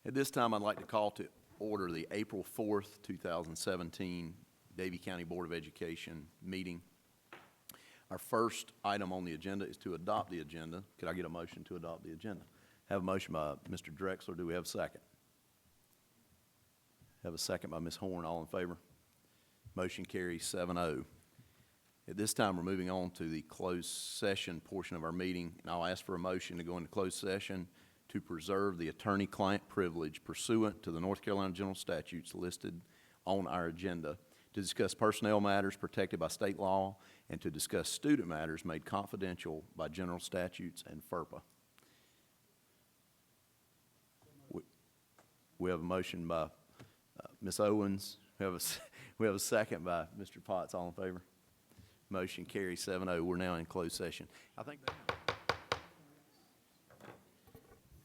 At this time, I'd like to call to order the April 4th, 2017 Davie County Board of Education meeting. Our first item on the agenda is to adopt the agenda. Could I get a motion to adopt the agenda? Have a motion by Mr. Drexler. Do we have a second? Have a second by Ms. Horn. All in favor? Motion carries 7-0. At this time, we're moving on to the closed session portion of our meeting, and I'll ask for a motion to go into closed session to preserve the attorney-client privilege pursuant to the North Carolina General Statutes listed on our agenda, to discuss personnel matters protected by state law, and to discuss student matters made confidential by general statutes and FERPA. We have a motion by Ms. Owens. We have a second by Mr. Potts. All in favor? Motion carries 7-0. We're now in closed session.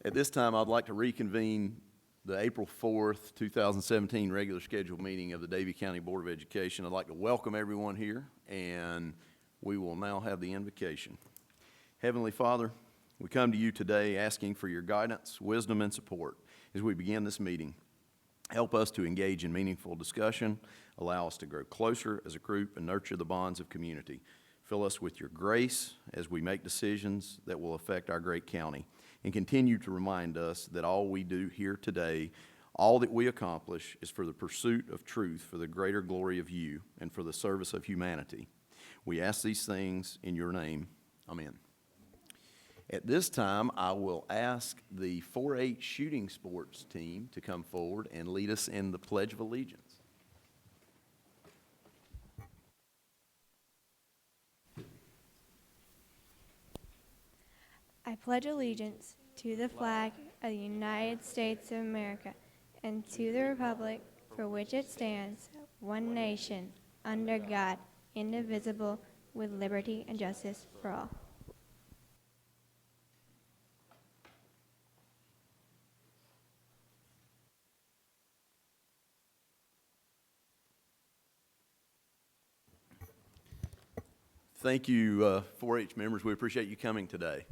At this time, I'd like to reconvene the April 4th, 2017 regular scheduled meeting of the Davie County Board of Education. I'd like to welcome everyone here, and we will now have the invocation. Heavenly Father, we come to you today asking for your guidance, wisdom, and support as we begin this meeting. Help us to engage in meaningful discussion, allow us to grow closer as a group, and nurture the bonds of community. Fill us with your grace as we make decisions that will affect our great county, and continue to remind us that all we do here today, all that we accomplish, is for the pursuit of truth, for the greater glory of you, and for the service of humanity. We ask these things in your name. Amen. At this time, I will ask the 4-H shooting sports team to come forward and lead us in the Pledge of Allegiance. I pledge allegiance to the flag of the United States of America and to the republic for which it stands, one nation, under God, indivisible, with liberty and justice for all. Thank you, 4-H members. We appreciate you coming today.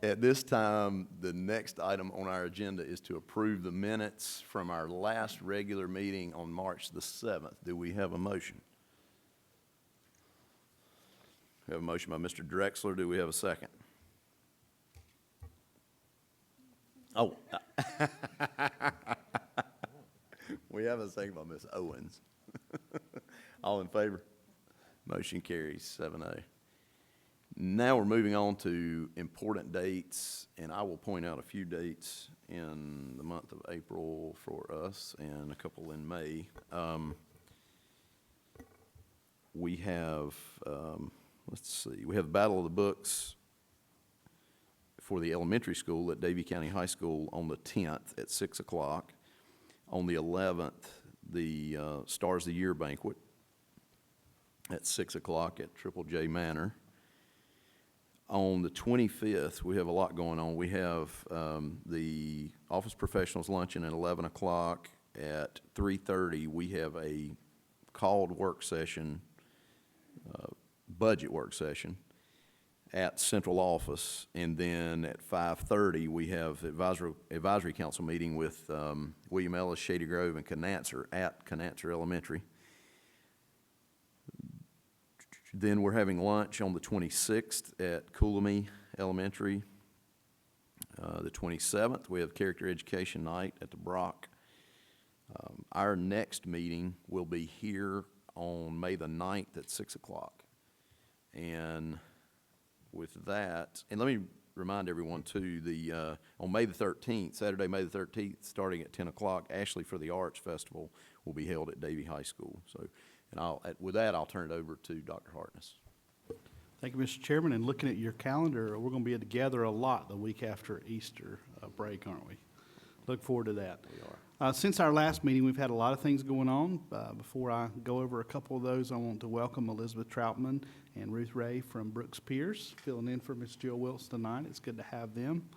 At this time, the next item on our agenda is to approve the minutes from our last regular meeting on March the 7th. Do we have a motion? We have a motion by Mr. Drexler. Do we have a second? Oh. We have a second by Ms. Owens. All in favor? Motion carries 7-0. Now we're moving on to important dates, and I will point out a few dates in the month of April for us and a couple in May. We have, let's see, we have Battle of the Books for the elementary school at Davie County High School on the 10th at 6 o'clock. On the 11th, the Stars of the Year banquet at 6 o'clock at Triple J Manor. On the 25th, we have a lot going on. We have the Office Professionals Luncheon at 11 o'clock. At 3:30, we have a called work session, budget work session, at Central Office. And then at 5:30, we have advisory council meeting with William Ellis, Shady Grove, and Canancer at Canancer Elementary. Then we're having lunch on the 26th at Coolamy Elementary. The 27th, we have character education night at the Brock. Our next meeting will be here on May the 9th at 6 o'clock. And with that, and let me remind everyone too, on May the 13th, Saturday, May the 13th, starting at 10 o'clock, Ashley for the Arts Festival will be held at Davie High School. So. And with that, I'll turn it over to Dr. Hartness. Thank you, Mr. Chairman. And looking at your calendar, we're going to be together a lot the week after Easter break, aren't we? Look forward to that. We are. Since our last meeting, we've had a lot of things going on. Before I go over a couple of those, I want to welcome Elizabeth Troutman and Ruth Ray from Brooks Pierce, filling in for Ms. Jill Wilson tonight. It's good to have them.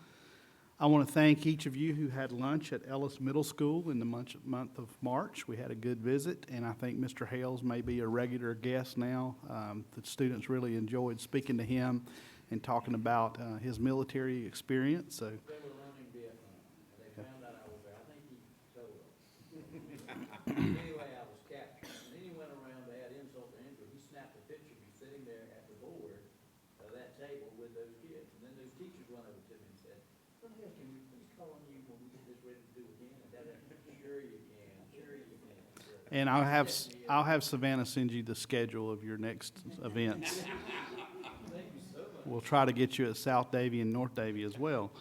I want to thank each of you who had lunch at Ellis Middle School in the month of March. We had a good visit, and I think Mr. Hales may be a regular guest now. The students really enjoyed speaking to him, and talking about his military experience. So They were running Vietnam, and they found out I was there. I think he told us. Anyway, I was captured, and then he went around to add insult to injury. He snapped a picture of me sitting there at the board of that table with those kids, and then those teachers run over to me and said, "What the hell, can we please call on you when we get this ready to do again?" And sure you can, sure you can. So, and I'll have Savannah send you the schedule of your next events. thank you so much. We'll try to get you at South Davie and North Davie as well.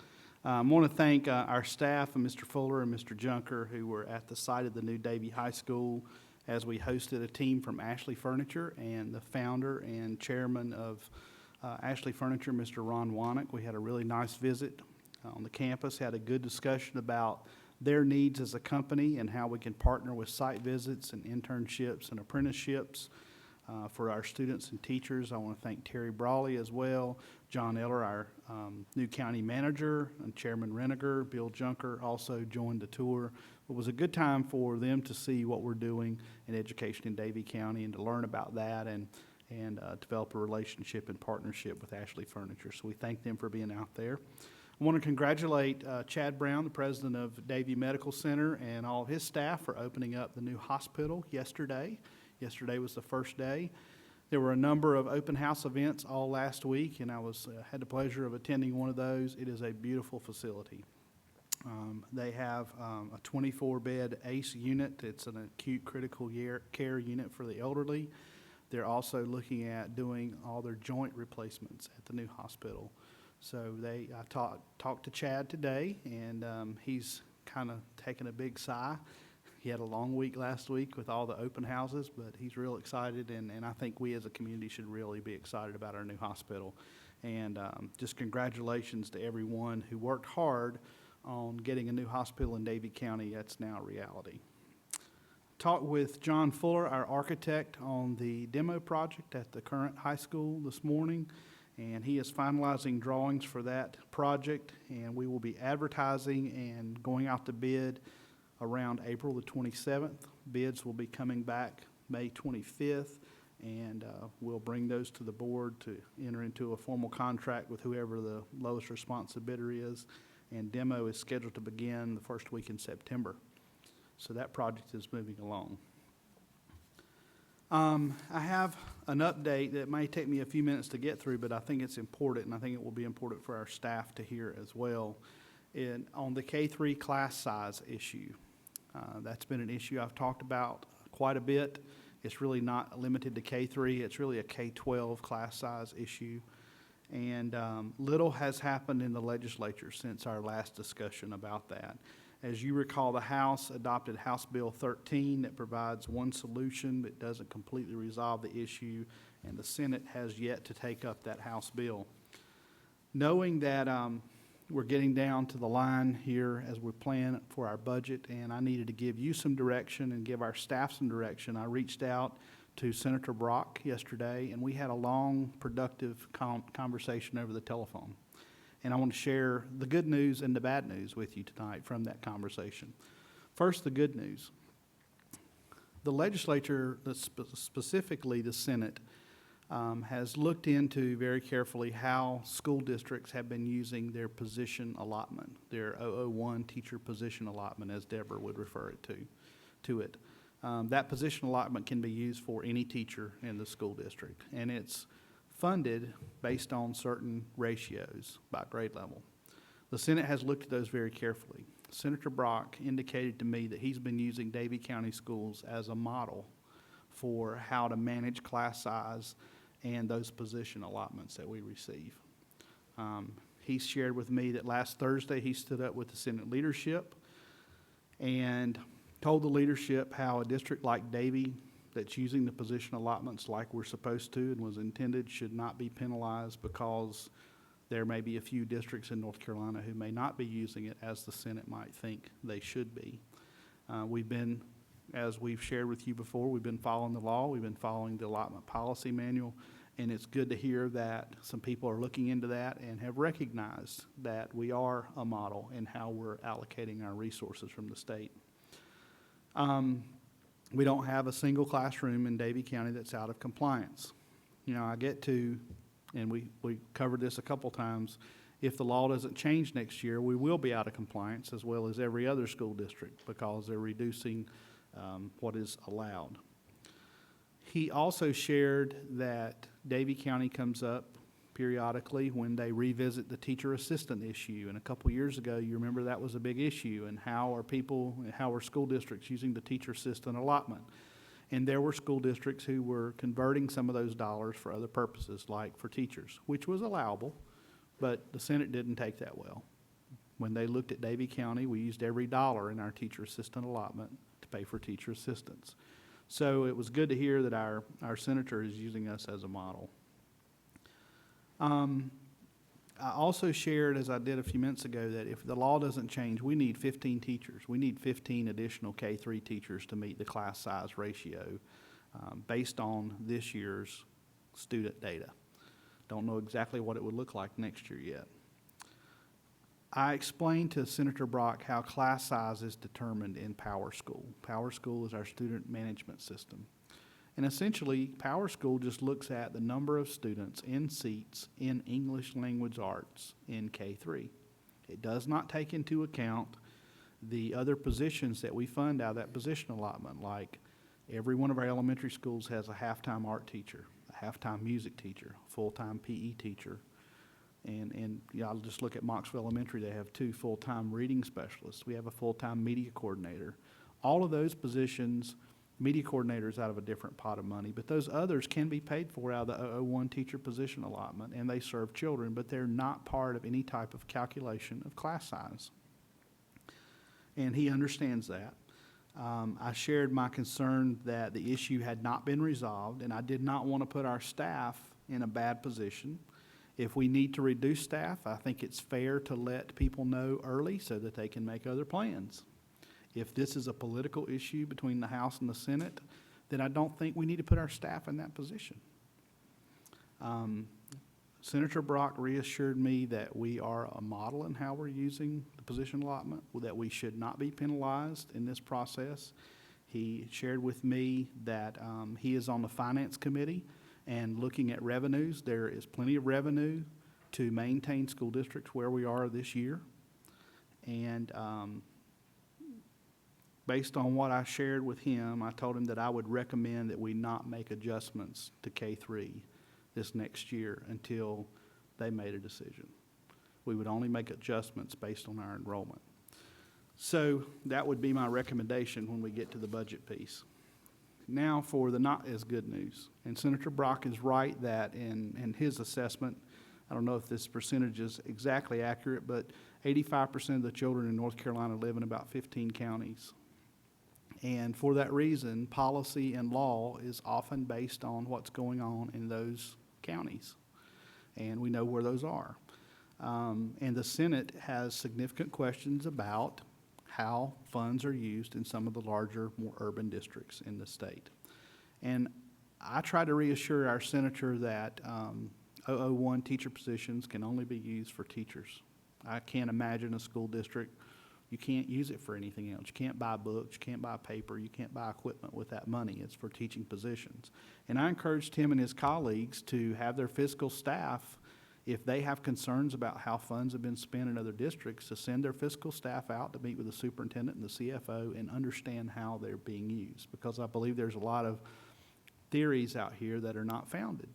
I want to thank our staff and Mr. Fuller and Mr. Junker, who were at the site of the new Davie High School as we hosted a team from Ashley Furniture and the founder and chairman of Ashley Furniture, Mr. Ron Wannick. We had a really nice visit on the campus, had a good discussion about their needs as a company and how we can partner with site visits and internships and apprenticeships for our students and teachers. I want to thank Terry Brawley as well, John Eller, our new county manager, and Chairman Reniger. Bill Junker also joined the tour. It was a good time for them to see what we're doing in education in Davie County and to learn about that and develop a relationship and partnership with Ashley Furniture. So we thank them for being out there. I want to congratulate Chad Brown, the president of Davie Medical Center, and all of his staff for opening up the new hospital yesterday. Yesterday was the first day. There were a number of open house events all last week, and I had the pleasure of attending one of those. It is a beautiful facility. They have a 24-bed ACE unit. It's an acute critical care unit for the elderly. They're also looking at doing all their joint replacements at the new hospital. So I talked to Chad today, and he's kind of taken a big sigh. He had a long week last week with all the open houses, but he's real excited, and I think we as a community should really be excited about our new hospital. And just congratulations to everyone who worked hard on getting a new hospital in Davie County. That's now a reality. Talked with John Fuller, our architect, on the demo project at the current high school this morning, and he is finalizing drawings for that project, and we will be advertising and going out to bid around April the 27th. Bids will be coming back May 25th, and we'll bring those to the board to enter into a formal contract with whoever the lowest responsive bidder is, and demo is scheduled to begin the first week in September. So that project is moving along. I have an update that may take me a few minutes to get through, but I think it's important, and I think it will be important for our staff to hear as well. On the K-3 class size issue, that's been an issue I've talked about quite a bit. It's really not limited to K-3. It's really a K-12 class size issue. And little has happened in the legislature since our last discussion about that. As you recall, the House adopted House Bill 13 that provides one solution but doesn't completely resolve the issue, and the Senate has yet to take up that House bill. Knowing that we're getting down to the line here as we plan for our budget, and I needed to give you some direction and give our staff some direction, I reached out to Senator Brock yesterday, and we had a long, productive conversation over the telephone. And I want to share the good news and the bad news with you tonight from that conversation. First, the good news. The legislature, specifically the Senate, has looked into very carefully how school districts have been using their position allotment, their 001 teacher position allotment, as Deborah would refer it to it. That position allotment can be used for any teacher in the school district, and it's funded based on certain ratios by grade level. The Senate has looked at those very carefully. Senator Brock indicated to me that he's been using Davie County Schools as a model for how to manage class size and those position allotments that we receive. He shared with me that last Thursday he stood up with the Senate leadership and told the leadership how a district like Davie that's using the position allotments like we're supposed to and was intended should not be penalized because there may be a few districts in North Carolina who may not be using it as the Senate might think they should be. We've been, as we've shared with you before, we've been following the law, we've been following the allotment policy manual, and it's good to hear that some people are looking into that and have recognized that we are a model in how we're allocating our resources from the state. We don't have a single classroom in Davie County that's out of compliance. You know, I get to and we covered this a couple times, if the law doesn't change next year, we will be out of compliance as well as every other school district because they're reducing what is allowed. He also shared that Davie County comes up periodically when they revisit the teacher assistant issue. And a couple years ago, you remember that was a big issue, and how are school districts using the teacher assistant allotment? And there were school districts who were converting some of those dollars for other purposes, like for teachers, which was allowable, but the Senate didn't take that well. When they looked at Davie County, we used every dollar in our teacher assistant allotment to pay for teacher assistants. So it was good to hear that our senator is using us as a model. I also shared, as I did a few minutes ago, that if the law doesn't change, we need 15 teachers. We need 15 additional K-3 teachers to meet the class size ratio based on this year's student data. Don't know exactly what it would look like next year yet. I explained to Senator Brock how class size is determined in Power School. Power School is our student management system. And essentially, Power School just looks at the number of students in seats in English language arts in K-3. It does not take into account the other positions that we fund out of that position allotment, like every one of our elementary schools has a half-time art teacher, a half-time music teacher, a full-time PE teacher. And I'll just look at Moxville Elementary. They have 2 full-time reading specialists. We have a full-time media coordinator. All of those positions, media coordinators out of a different pot of money, but those others can be paid for out of the 001 teacher position allotment, and they serve children, but they're not part of any type of calculation of class size. And he understands that. I shared my concern that the issue had not been resolved, and I did not want to put our staff in a bad position. If we need to reduce staff, I think it's fair to let people know early so that they can make other plans. If this is a political issue between the House and the Senate, then I don't think we need to put our staff in that position. Senator Brock reassured me that we are a model in how we're using the position allotment, that we should not be penalized in this process. He shared with me that he is on the Finance Committee and looking at revenues. There is plenty of revenue to maintain school districts where we are this year. And based on what I shared with him, I told him that I would recommend that we not make adjustments to K-3 this next year until they made a decision. We would only make adjustments based on our enrollment. So that would be my recommendation when we get to the budget piece. Now for the not as good news. And Senator Brock is right that in his assessment, I don't know if this percentage is exactly accurate, but 85% of the children in North Carolina live in about 15 counties. And for that reason, policy and law is often based on what's going on in those counties. And we know where those are. And the Senate has significant questions about how funds are used in some of the larger, more urban districts in the state. And I try to reassure our senator that 001 teacher positions can only be used for teachers. I can't imagine a school district, you can't use it for anything else. You can't buy books, you can't buy paper, you can't buy equipment with that money. It's for teaching positions. And I encouraged him and his colleagues to have their fiscal staff, if they have concerns about how funds have been spent in other districts, to send their fiscal staff out to meet with the superintendent and the CFO and understand how they're being used. Because I believe there's a lot of theories out here that are not founded.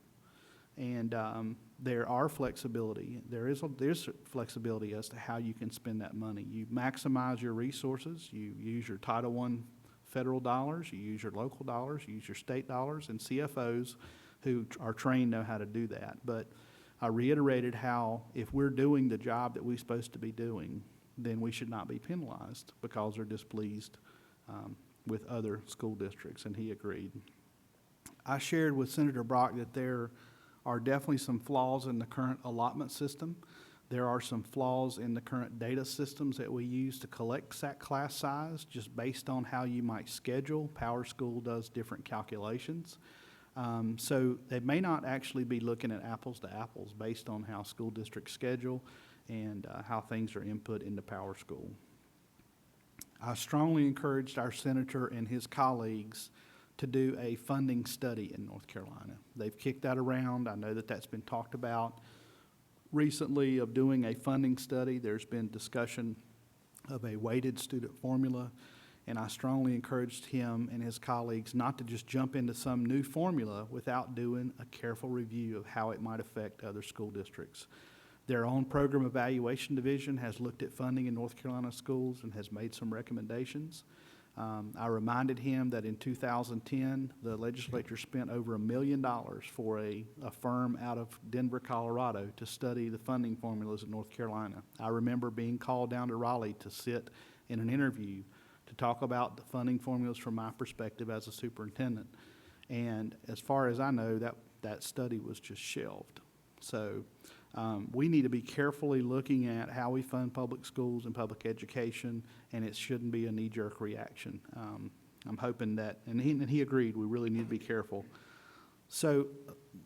And there are flexibility. There's flexibility as to how you can spend that money. You maximize your resources. You use your Title I federal dollars. You use your local dollars. You use your state dollars. And CFOs who are trained know how to do that. But I reiterated how if we're doing the job that we're supposed to be doing, then we should not be penalized because they're displeased with other school districts, and he agreed. I shared with Senator Brock that there are definitely some flaws in the current allotment system. There are some flaws in the current data systems that we use to collect class size, just based on how you might schedule. Power School does different calculations. So they may not actually be looking at apples to apples based on how school districts schedule and how things are input into Power School. I strongly encouraged our senator and his colleagues to do a funding study in North Carolina. They've kicked that around. I know that that's been talked about recently of doing a funding study. There's been discussion of a weighted student formula, and I strongly encouraged him and his colleagues not to just jump into some new formula without doing a careful review of how it might affect other school districts. Their own program evaluation division has looked at funding in North Carolina schools and has made some recommendations. I reminded him that in 2010, the legislature spent over $1 million for a firm out of Denver, Colorado, to study the funding formulas in North Carolina. I remember being called down to Raleigh to sit in an interview to talk about the funding formulas from my perspective as a superintendent. And as far as I know, that study was just shelved. So we need to be carefully looking at how we fund public schools and public education, and it shouldn't be a knee-jerk reaction. I'm hoping that, and he agreed, we really need to be careful. So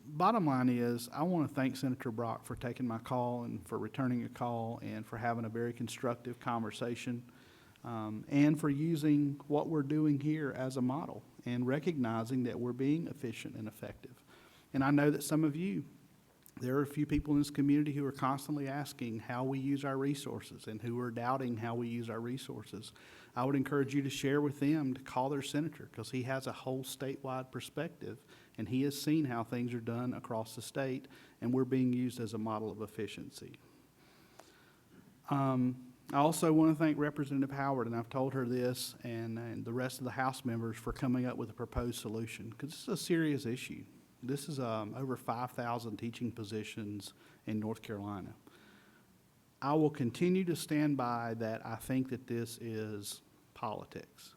bottom line is, I want to thank Senator Brock for taking my call and for returning a call and for having a very constructive conversation, and for using what we're doing here as a model and recognizing that we're being efficient and effective. And I know that some of you, there are a few people in this community who are constantly asking how we use our resources and who are doubting how we use our resources. I would encourage you to share with them to call their senator, because he has a whole statewide perspective and he has seen how things are done across the state, and we're being used as a model of efficiency. I also want to thank Representative Howard, and I've told her this, and the rest of the House members for coming up with a proposed solution, because this is a serious issue. This is over 5,000 teaching positions in North Carolina. I will continue to stand by that. I think that this is politics.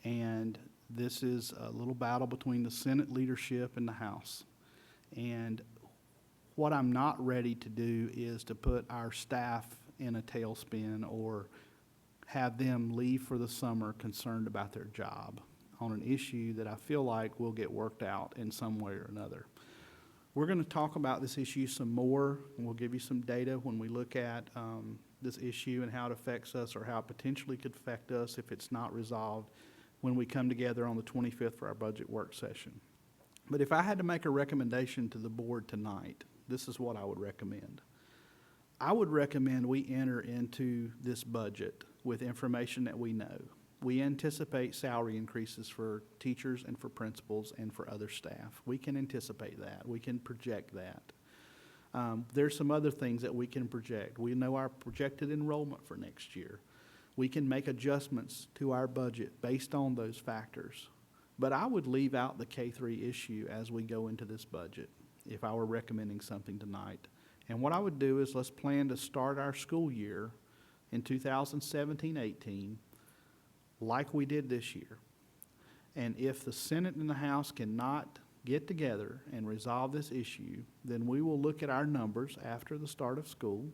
And this is a little battle between the Senate leadership and the House. And what I'm not ready to do is to put our staff in a tailspin or have them leave for the summer concerned about their job on an issue that I feel like will get worked out in some way or another. We're going to talk about this issue some more, and we'll give you some data when we look at this issue and how it affects us, or how it potentially could affect us if it's not resolved, when we come together on the 25th for our budget work session. But if I had to make a recommendation to the board tonight, this is what I would recommend. I would recommend we enter into this budget with information that we know. We anticipate salary increases for teachers and for principals and for other staff. We can anticipate that. We can project that. There's some other things that we can project. We know our projected enrollment for next year. We can make adjustments to our budget based on those factors. But I would leave out the K-3 issue as we go into this budget if I were recommending something tonight. And what I would do is, let's plan to start our school year in 2017-18 like we did this year. And if the Senate and the House cannot get together and resolve this issue, then we will look at our numbers after the start of school.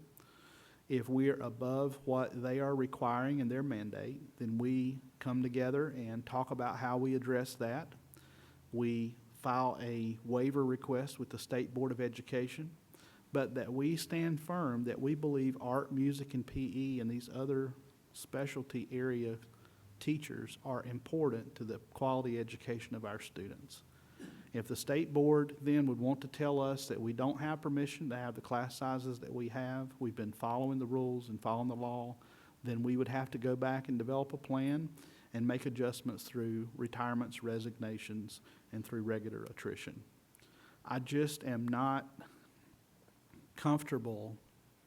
If we're above what they are requiring in their mandate, then we come together and talk about how we address that. We file a waiver request with the State Board of Education, but that we stand firm that we believe art, music, and PE and these other specialty area teachers are important to the quality education of our students. If the state board then would want to tell us that we don't have permission to have the class sizes that we have, we've been following the rules and following the law, then we would have to go back and develop a plan and make adjustments through retirements, resignations, and through regular attrition. I just am not comfortable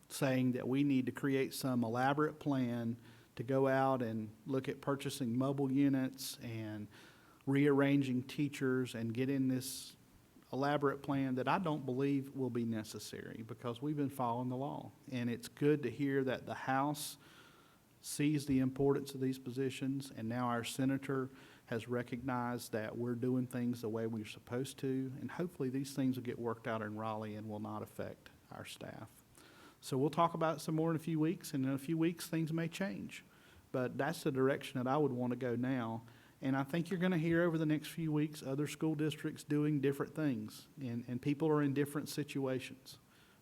saying that we need to create some elaborate plan to go out and look at purchasing mobile units and rearranging teachers and get in this elaborate plan that I don't believe will be necessary, because we've been following the law. And it's good to hear that the House sees the importance of these positions, and now our senator has recognized that we're doing things the way we're supposed to, and hopefully these things will get worked out in Raleigh and will not affect our staff. So we'll talk about it some more in a few weeks, and in a few weeks things may change. But that's the direction that I would want to go now. And I think you're going to hear over the next few weeks other school districts doing different things, and people are in different situations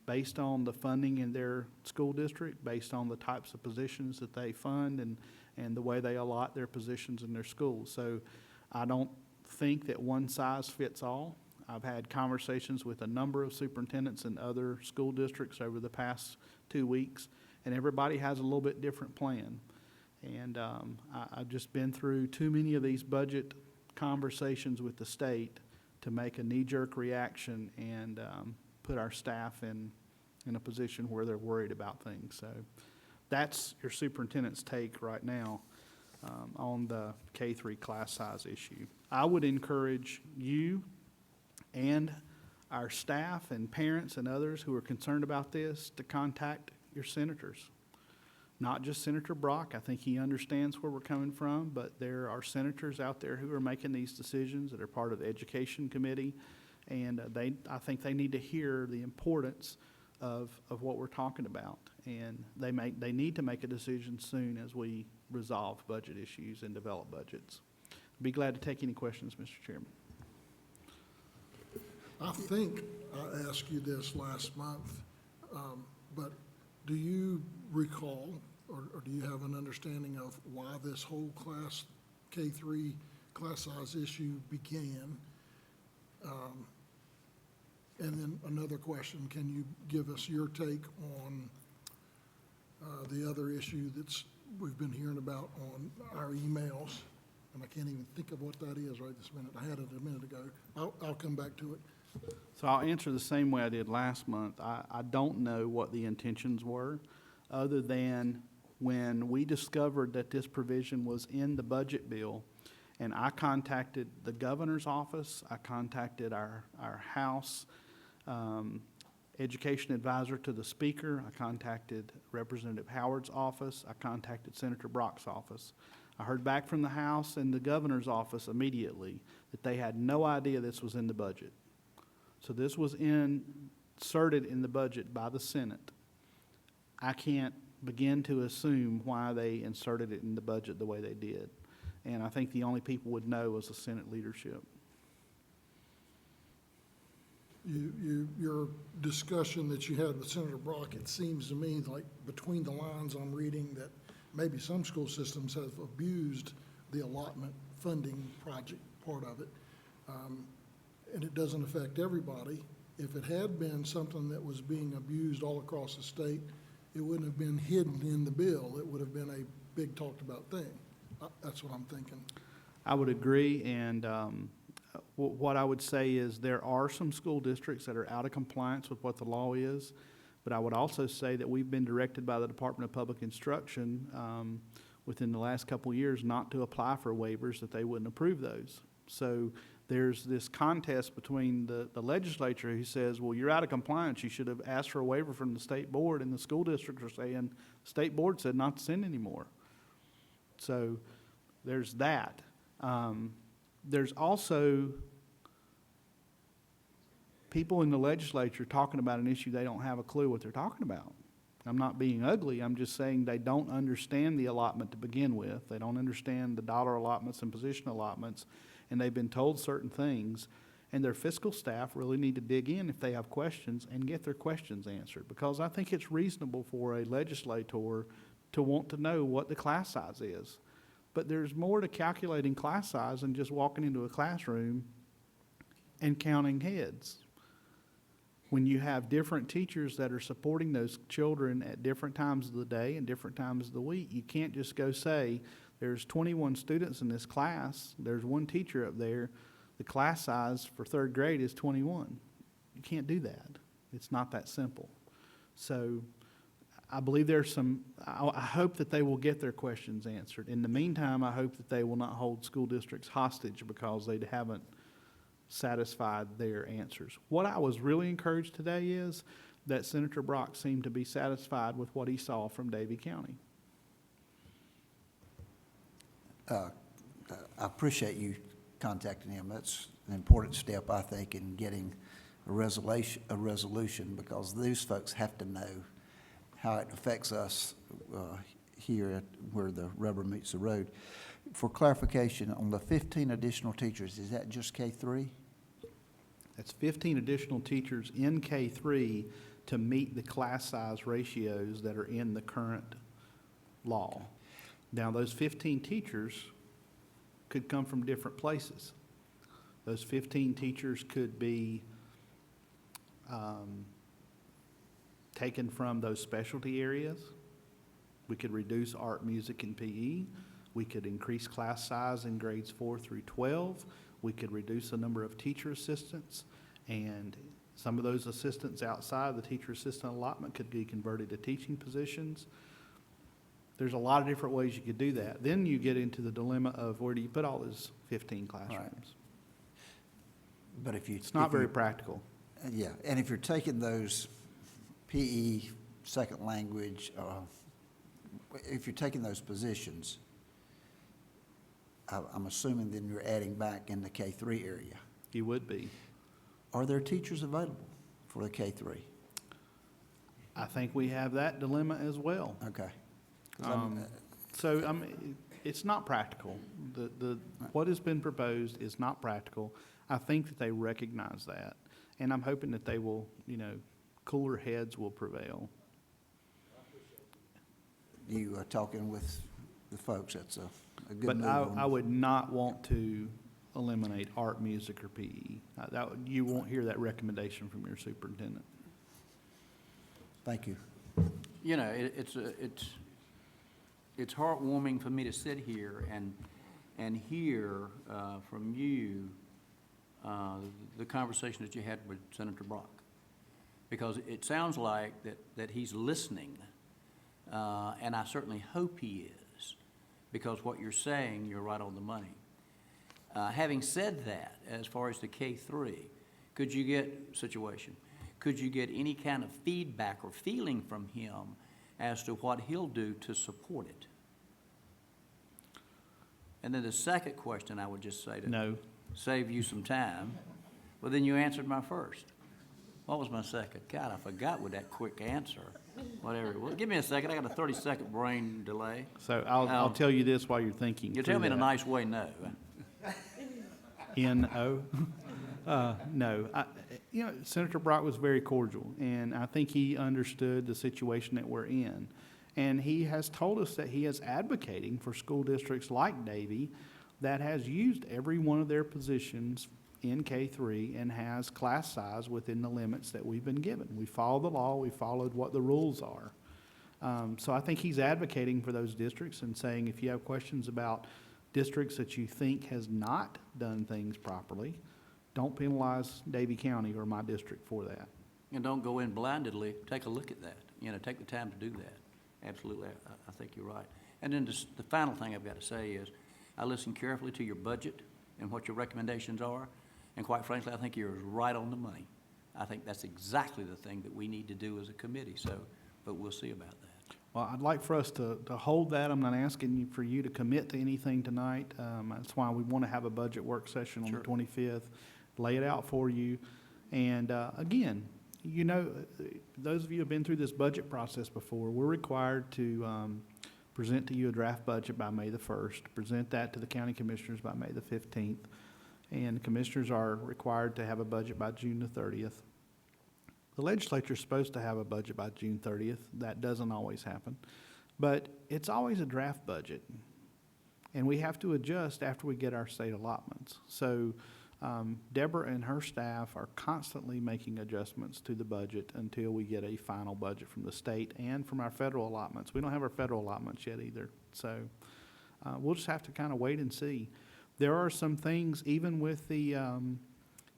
based on the funding in their school district, based on the types of positions that they fund, and the way they allot their positions in their schools. So I don't think that one size fits all. I've had conversations with a number of superintendents in other school districts over the past 2 weeks, and everybody has a little bit different plan. And I've just been through too many of these budget conversations with the state to make a knee-jerk reaction and put our staff in a position where they're worried about things. So that's your superintendent's take right now on the K-3 class size issue. I would encourage you and our staff and parents and others who are concerned about this to contact your senators. Not just Senator Brock, I think he understands where we're coming from, but there are senators out there who are making these decisions that are part of the Education Committee, and I think they need to hear the importance of what we're talking about. And they need to make a decision soon as we resolve budget issues and develop budgets. Be glad to take any questions, Mr. Chairman. I think I asked you this last month, but do you recall, or do you have an understanding of why this whole class, K-3 class size issue began? And then another question, can you give us your take on the other issue we've been hearing about on our emails? And I can't even think of what that is right this minute. I had it a minute ago. I'll come back to it. So I'll answer the same way I did last month. I don't know what the intentions were, other than when we discovered that this provision was in the budget bill, and I contacted the governor's office, I contacted our House education advisor to the speaker, I contacted Representative Howard's office, I contacted Senator Brock's office. I heard back from the House and the governor's office immediately that they had no idea this was in the budget. So this was inserted in the budget by the Senate. I can't begin to assume why they inserted it in the budget the way they did. And I think the only people would know was the Senate leadership. Your discussion that you had with Senator Brock, it seems to me like between the lines I'm reading that maybe some school systems have abused the allotment funding project part of it. And it doesn't affect everybody. If it had been something that was being abused all across the state, it wouldn't have been hidden in the bill. It would have been a big talked about thing. That's what I'm thinking. I would agree, and what I would say is there are some school districts that are out of compliance with what the law is, but I would also say that we've been directed by the Department of Public Instruction within the last couple of years not to apply for waivers, that they wouldn't approve those. So there's this contest between the legislature who says, well, you're out of compliance, you should have asked for a waiver from the state board, and the school districts are saying, the state board said not to send anymore. So there's that. There's also people in the legislature talking about an issue they don't have a clue what they're talking about. I'm not being ugly, I'm just saying they don't understand the allotment to begin with. They don't understand the dollar allotments and position allotments, and they've been told certain things, and their fiscal staff really need to dig in if they have questions and get their questions answered, because I think it's reasonable for a legislator to want to know what the class size is. But there's more to calculating class size than just walking into a classroom and counting heads. When you have different teachers that are supporting those children at different times of the day and different times of the week, you can't just go say, there's 21 students in this class, there's one teacher up there, the class size for third grade is 21. You can't do that. It's not that simple. So I believe there's I hope that they will get their questions answered. In the meantime, I hope that they will not hold school districts hostage because they haven't satisfied their answers. What I was really encouraged today is that Senator Brock seemed to be satisfied with what he saw from Davie County. I appreciate you contacting him. That's an important step, I think, in getting a resolution, because these folks have to know how it affects us here where the rubber meets the road. For clarification, on the 15 additional teachers, is that just K-3? That's 15 additional teachers in K-3 to meet the class size ratios that are in the current law. Now, those 15 teachers could come from different places. Those 15 teachers could be taken from those specialty areas. We could reduce art, music, and PE. We could increase class size in grades 4 through 12. We could reduce the number of teacher assistants, and some of those assistants outside the teacher assistant allotment could be converted to teaching positions. There's a lot of different ways you could do that. Then you get into the dilemma of where do you put all those 15 classrooms? But if you. It's not if you- very practical. Yeah, and if you're taking those PE, second language, if you're taking those positions, I'm assuming then you're adding back in the K-3 area. You would be. Are there teachers available for the K-3? I think we have that dilemma as well. Okay. 'Cause I'm, So, it's not practical. What has been proposed is not practical. I think that they recognize that, and I'm hoping that they will, cooler heads will prevail. You talking with the folks, that's a good But move I on. would not want to eliminate art, music, or PE. You won't hear that recommendation from your superintendent. Thank you. You know, it's heartwarming for me to sit here and hear from you the conversation that you had with Senator Brock. Because it sounds like that he's listening, and I certainly hope he is, because what you're saying, you're right on the money. Having said that, as far as the K-3, could you get any kind of feedback or feeling from him as to what he'll do to support it? And then the second question I would just say to No. save you some time, well, then you answered my first. What was my second? God, I forgot with that quick answer. Whatever. Well, give me a second. I got a 30-second brain delay. So I'll tell you this while you're thinking. You through tell me in a that. nice way, no. N-O? No. Senator Brock was very cordial, and I think he understood the situation that we're in. And he has told us that he is advocating for school districts like Davie that has used every one of their positions in K-3 and has class size within the limits that we've been given. We follow the law, we followed what the rules are. So I think he's advocating for those districts and saying if you have questions about districts that you think has not done things properly, don't penalize Davie County or my district for that. And don't go in blindly. Take a look at that. Take the time to do that. Absolutely, I think you're right. And then the final thing I've got to say is, I listened carefully to your budget and what your recommendations are, and quite frankly, I think you're right on the money. I think that's exactly the thing that we need to do as a committee, but we'll see about that. Well, I'd like for us to hold that. I'm not asking for you to commit to anything tonight. That's why we want to have a budget work session on the 25th, lay it out for you. And again, those of you who have been through this budget process before, we're required to present to you a draft budget by May the 1st, present that to the county commissioners by May the 15th, and the commissioners are required to have a budget by June the 30th. The legislature is supposed to have a budget by June 30th. That doesn't always happen, but it's always a draft budget, and we have to adjust after we get our state allotments. So Deborah and her staff are constantly making adjustments to the budget until we get a final budget from the state and from our federal allotments. We don't have our federal allotments yet either, so we'll just have to kind of wait and see. There are some things, even with the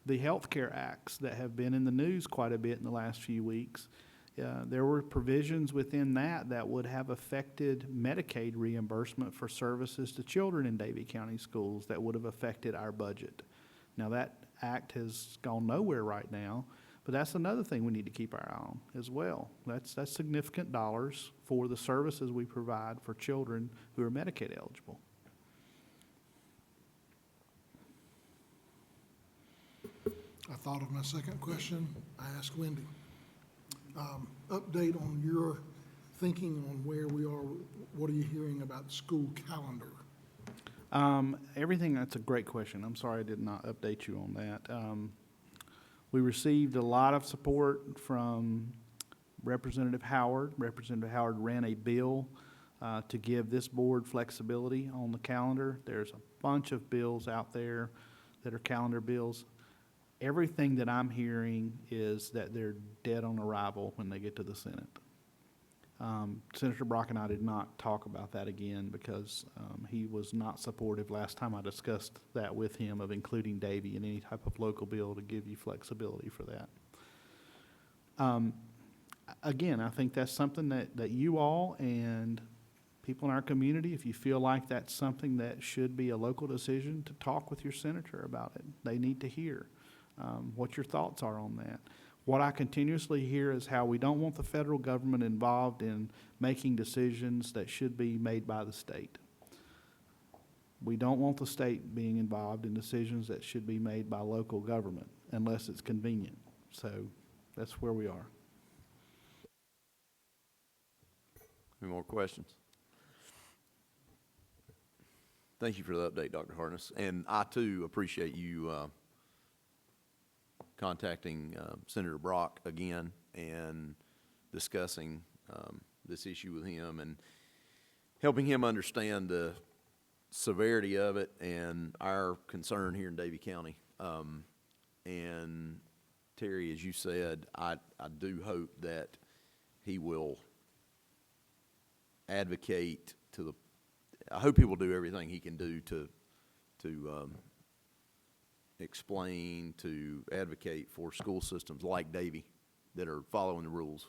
healthcare acts that have been in the news quite a bit in the last few weeks. There were provisions within that would have affected Medicaid reimbursement for services to children in Davie County schools that would have affected our budget. Now, that act has gone nowhere right now, but that's another thing we need to keep our eye on as well. That's significant dollars for the services we provide for children who are Medicaid eligible. I thought of my second question. I asked Wendy. Update on your thinking on where we are. What are you hearing about the school calendar? That's a great question. I'm sorry I did not update you on that. We received a lot of support from Representative Howard. Representative Howard ran a bill to give this board flexibility on the calendar. There's a bunch of bills out there that are calendar bills. Everything that I'm hearing is that they're dead on arrival when they get to the Senate. Senator Brock and I did not talk about that again because he was not supportive last time I discussed that with him of including Davie in any type of local bill to give you flexibility for that. Again, I think that's something that you all and people in our community, if you feel like that's something that should be a local decision, to talk with your senator about it. They need to hear what your thoughts are on that. What I continuously hear is how we don't want the federal government involved in making decisions that should be made by the state. We don't want the state being involved in decisions that should be made by local government unless it's convenient. So that's where we are. Any more questions? Thank you for the update, Dr. Harness. And I, too, appreciate you contacting Senator Brock again and discussing this issue with him and helping him understand the severity of it and our concern here in Davie County. And Terry, as you said, I do hope that he will advocate to the, I hope he will do everything he can do to explain, to advocate for school systems like Davie that are following the rules.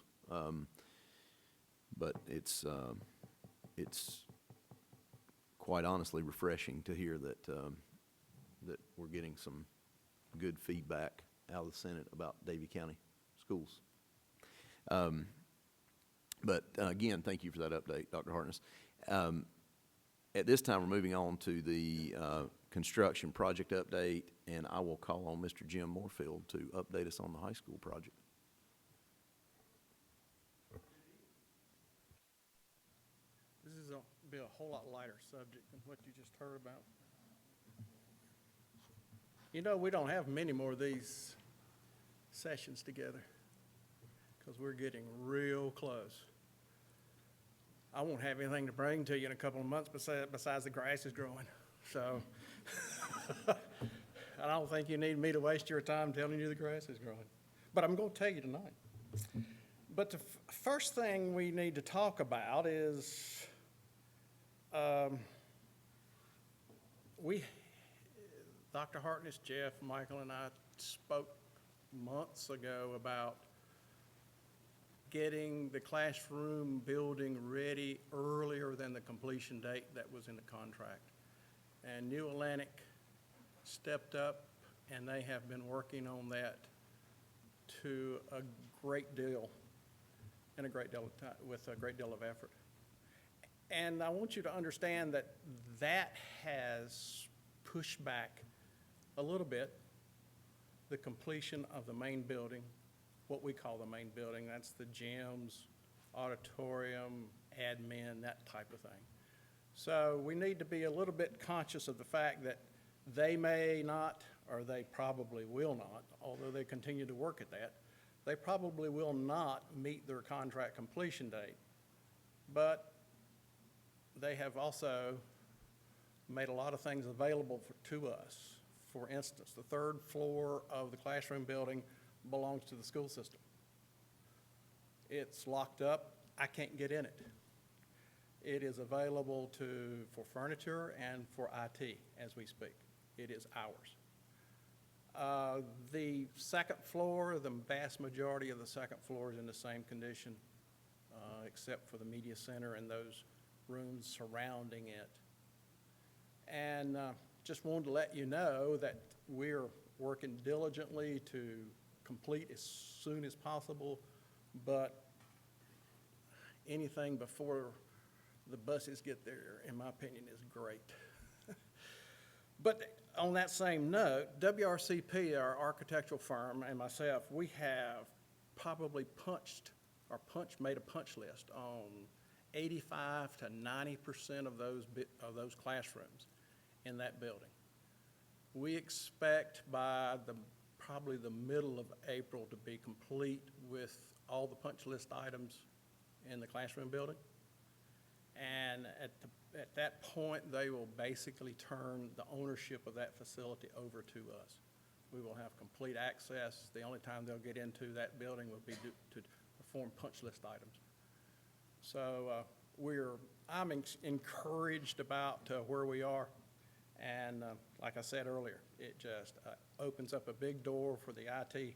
But it's quite honestly refreshing to hear that that we're getting some good feedback out of the Senate about Davie County schools. But again, thank you for that update, Dr. Hartness. At this time, we're moving on to the construction project update, and I will call on Mr. Jim Moorfield to update us on the high school project. This is be a whole lot lighter subject than what you just heard about. You know, we don't have many more of these sessions together because we're getting real close. I won't have anything to bring to you in a couple of months besides the grass is growing. So I don't think you need me to waste your time telling you the grass is growing. But I'm going to tell you tonight. But the first thing we need to talk about is Dr. Hartness, Jeff, Michael, and I spoke months ago about getting the classroom building ready earlier than the completion date that was in the contract. And New Atlantic stepped up, and they have been working on that to a great deal, and a great deal of time, with a great deal of effort. And I want you to understand that that has pushed back a little bit the completion of the main building, what we call the main building. That's the gyms, auditorium, admin, that type of thing. So we need to be a little bit conscious of the fact that they may not, or they probably will not, although they continue to work at that, they probably will not meet their contract completion date. But they have also made a lot of things available to us. For instance, the third floor of the classroom building belongs to the school system. It's locked up. I can't get in it. It is available for furniture and for IT as we speak. It is ours. The second floor, the vast majority of the second floor is in the same condition, except for the media center and those rooms surrounding it. And just wanted to let you know that we're working diligently to complete as soon as possible, but anything before the buses get there, in my opinion, is great. But on that same note, WRCP, our architectural firm, and myself, we have probably made a punch list on 85 to 90% of those classrooms in that building. We expect by probably the middle of April to be complete with all the punch list items in the classroom building. And at that point, they will basically turn the ownership of that facility over to us. We will have complete access. The only time they'll get into that building will be to perform punch list items. So I'm encouraged about where we are. And like I said earlier, it just opens up a big door for the IT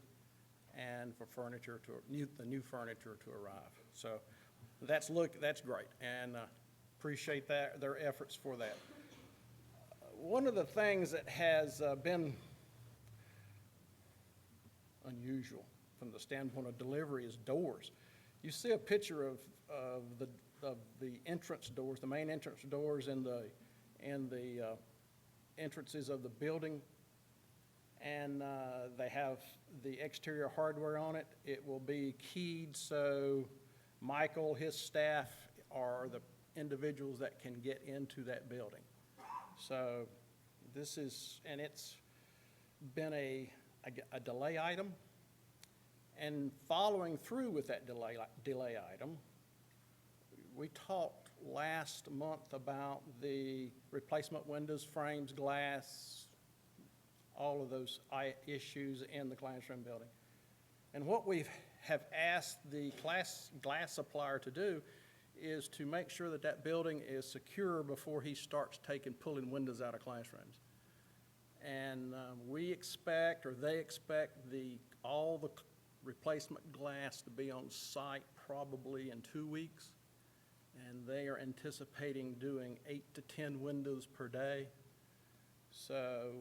and for the new furniture to arrive. So that's great, and appreciate their efforts for that. One of the things that has been unusual from the standpoint of delivery is doors. You see a picture of the entrance doors, the main entrance doors and the entrances of the building, and they have the exterior hardware on it. It will be keyed, so Michael, his staff are the individuals that can get into that building. So this is, and it's been a delay item, and following through with that delay item, we talked last month about the replacement windows, frames, glass, all of those issues in the classroom building. And what we have asked the glass supplier to do is to make sure that that building is secure before he starts pulling windows out of classrooms. And we expect, or they expect, all the replacement glass to be on site probably in 2 weeks. And they are anticipating doing 8 to 10 windows per day. So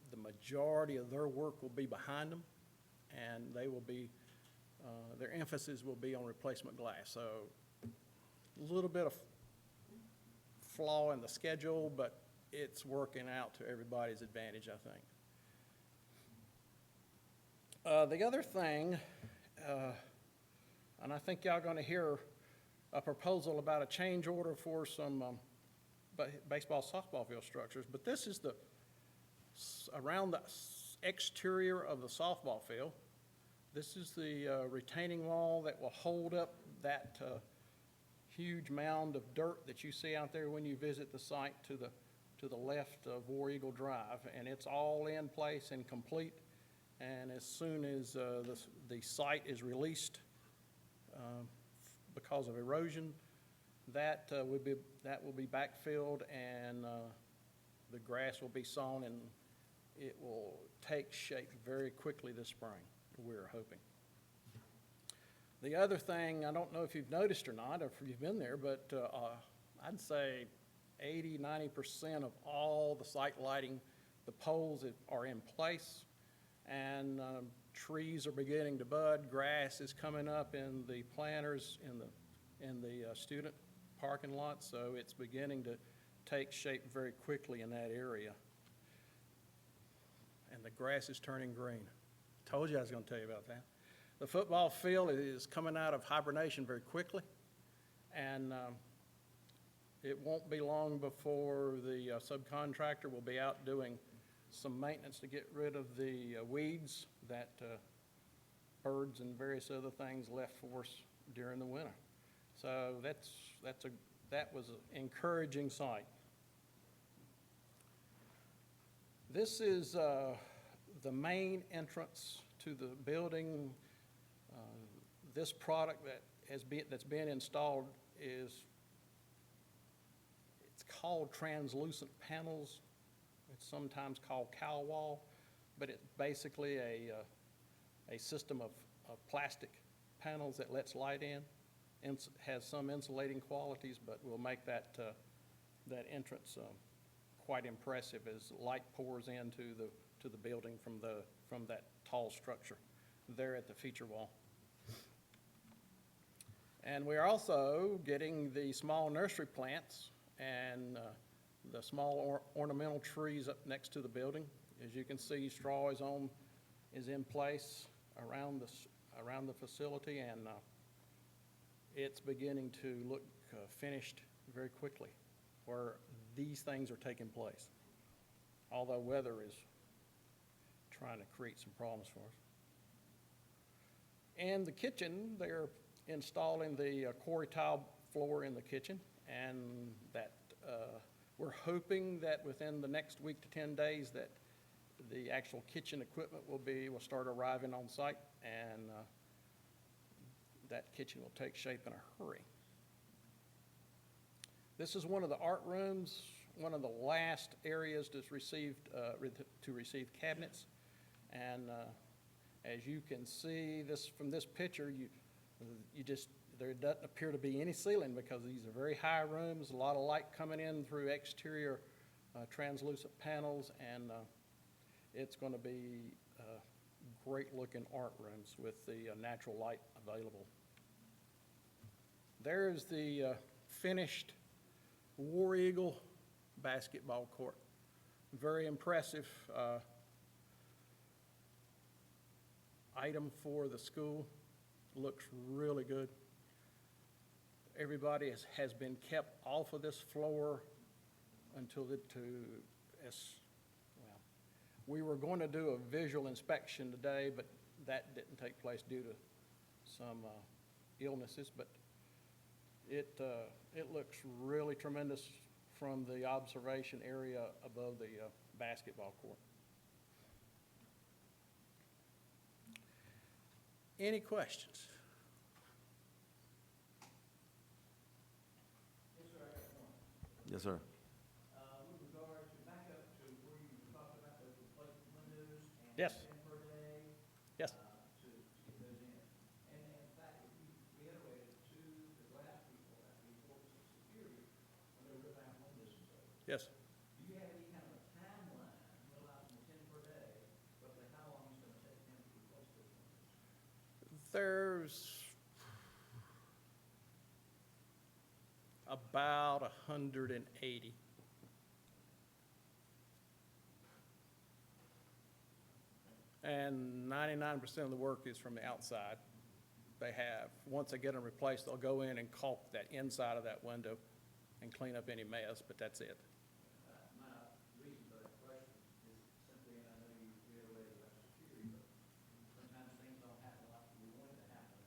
the majority of their work will be behind them, and they will be, their emphasis will be on replacement glass. So a little bit of flaw in the schedule, but it's working out to everybody's advantage, I think. The other thing, and I think y'all going to hear a proposal about a change order for some baseball, softball field structures, but this is around the exterior of the softball field. This is the retaining wall that will hold up that huge mound of dirt that you see out there when you visit the site to the left of War Eagle Drive, and it's all in place and complete. And as soon as the site is released because of erosion, that will be backfilled, and the grass will be sown, and it will take shape very quickly this spring, we're hoping. The other thing, I don't know if you've noticed or not, or if you've been there, but I'd say 80–90% of all the site lighting, the poles are in place, and trees are beginning to bud. Grass is coming up in the planters in the student parking lot, so it's beginning to take shape very quickly in that area. And the grass is turning green. Told you I was going to tell you about that. The football field is coming out of hibernation very quickly, and it won't be long before the subcontractor will be out doing some maintenance to get rid of the weeds that birds and various other things left for us during the winter. So that was an encouraging sight. This is the main entrance to the building. This product that's being installed it's called translucent panels. It's sometimes called cow wall, but it's basically a system of plastic panels that lets light in, and has some insulating qualities, but will make that entrance quite impressive as light pours into the building from that tall structure there at the feature wall. And we are also getting the small nursery plants and the small ornamental trees up next to the building. As you can see, straw is in place around the facility, and it's beginning to look finished very quickly, where these things are taking place, although weather is trying to create some problems for us. In the kitchen, they're installing the quarry tile floor in the kitchen, and that we're hoping that within the next week to 10 days that the actual kitchen equipment will start arriving on site, and that kitchen will take shape in a hurry. This is one of the art rooms, one of the last areas to receive cabinets. And as you can see this from this picture, there doesn't appear to be any ceiling because these are very high rooms, a lot of light coming in through exterior translucent panels, and it's going to be great looking art rooms with the natural light available. There's the finished War Eagle basketball court. Very impressive item for the school. Looks really good. Everybody has been kept off of this floor until we were going to do a visual inspection today, but that didn't take place due to some illnesses, but it looks really tremendous from the observation area above the basketball court. Any questions? Yes, sir. With regard to back up to where you talked about those replacement windows and Yes. 10 per day. Yes. To get those in. And in fact, you reiterated to the glass people at the importance of security when they rip out windows and so. Yes. Do you have any kind of a timeline, realizing 10 per day, roughly how long it's gonna take them to replace those windows? There's about 180. And 99% of the work is from the outside. Once they get them replaced, they'll go in and caulk that inside of that window and clean up any mess, but that's it. My reason for that question is simply, and I know you reiterated about security, but sometimes things don't happen like we want it to happen.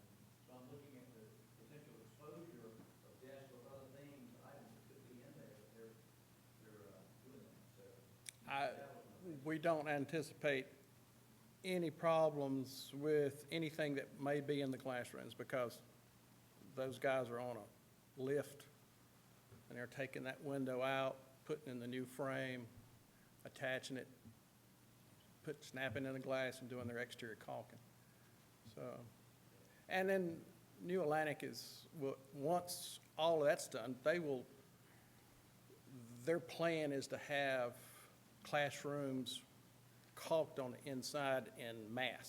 So I'm looking at the potential exposure of desks or other things, items that could be in there, but they're doing that, so. We don't anticipate any problems with anything that may be in the classrooms because those guys are on a lift and they're taking that window out, putting in the new frame, attaching it, snapping in the glass and doing their exterior caulking. So, and then New Atlantic once all of that's done, their plan is to have classrooms caulked on the inside in mass,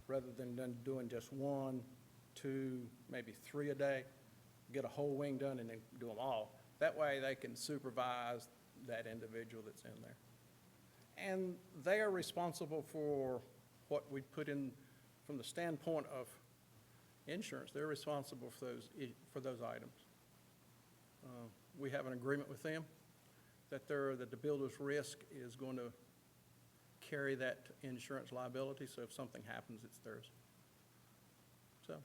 rather than doing just 1, 2, maybe 3 a day. Get a whole wing done and then do them all. That way they can supervise that individual that's in there. And they are responsible for what we put in from the standpoint of insurance. They're responsible for those items. We have an agreement with them that the builder's risk is going to carry that insurance liability, so if something happens, it's theirs. So,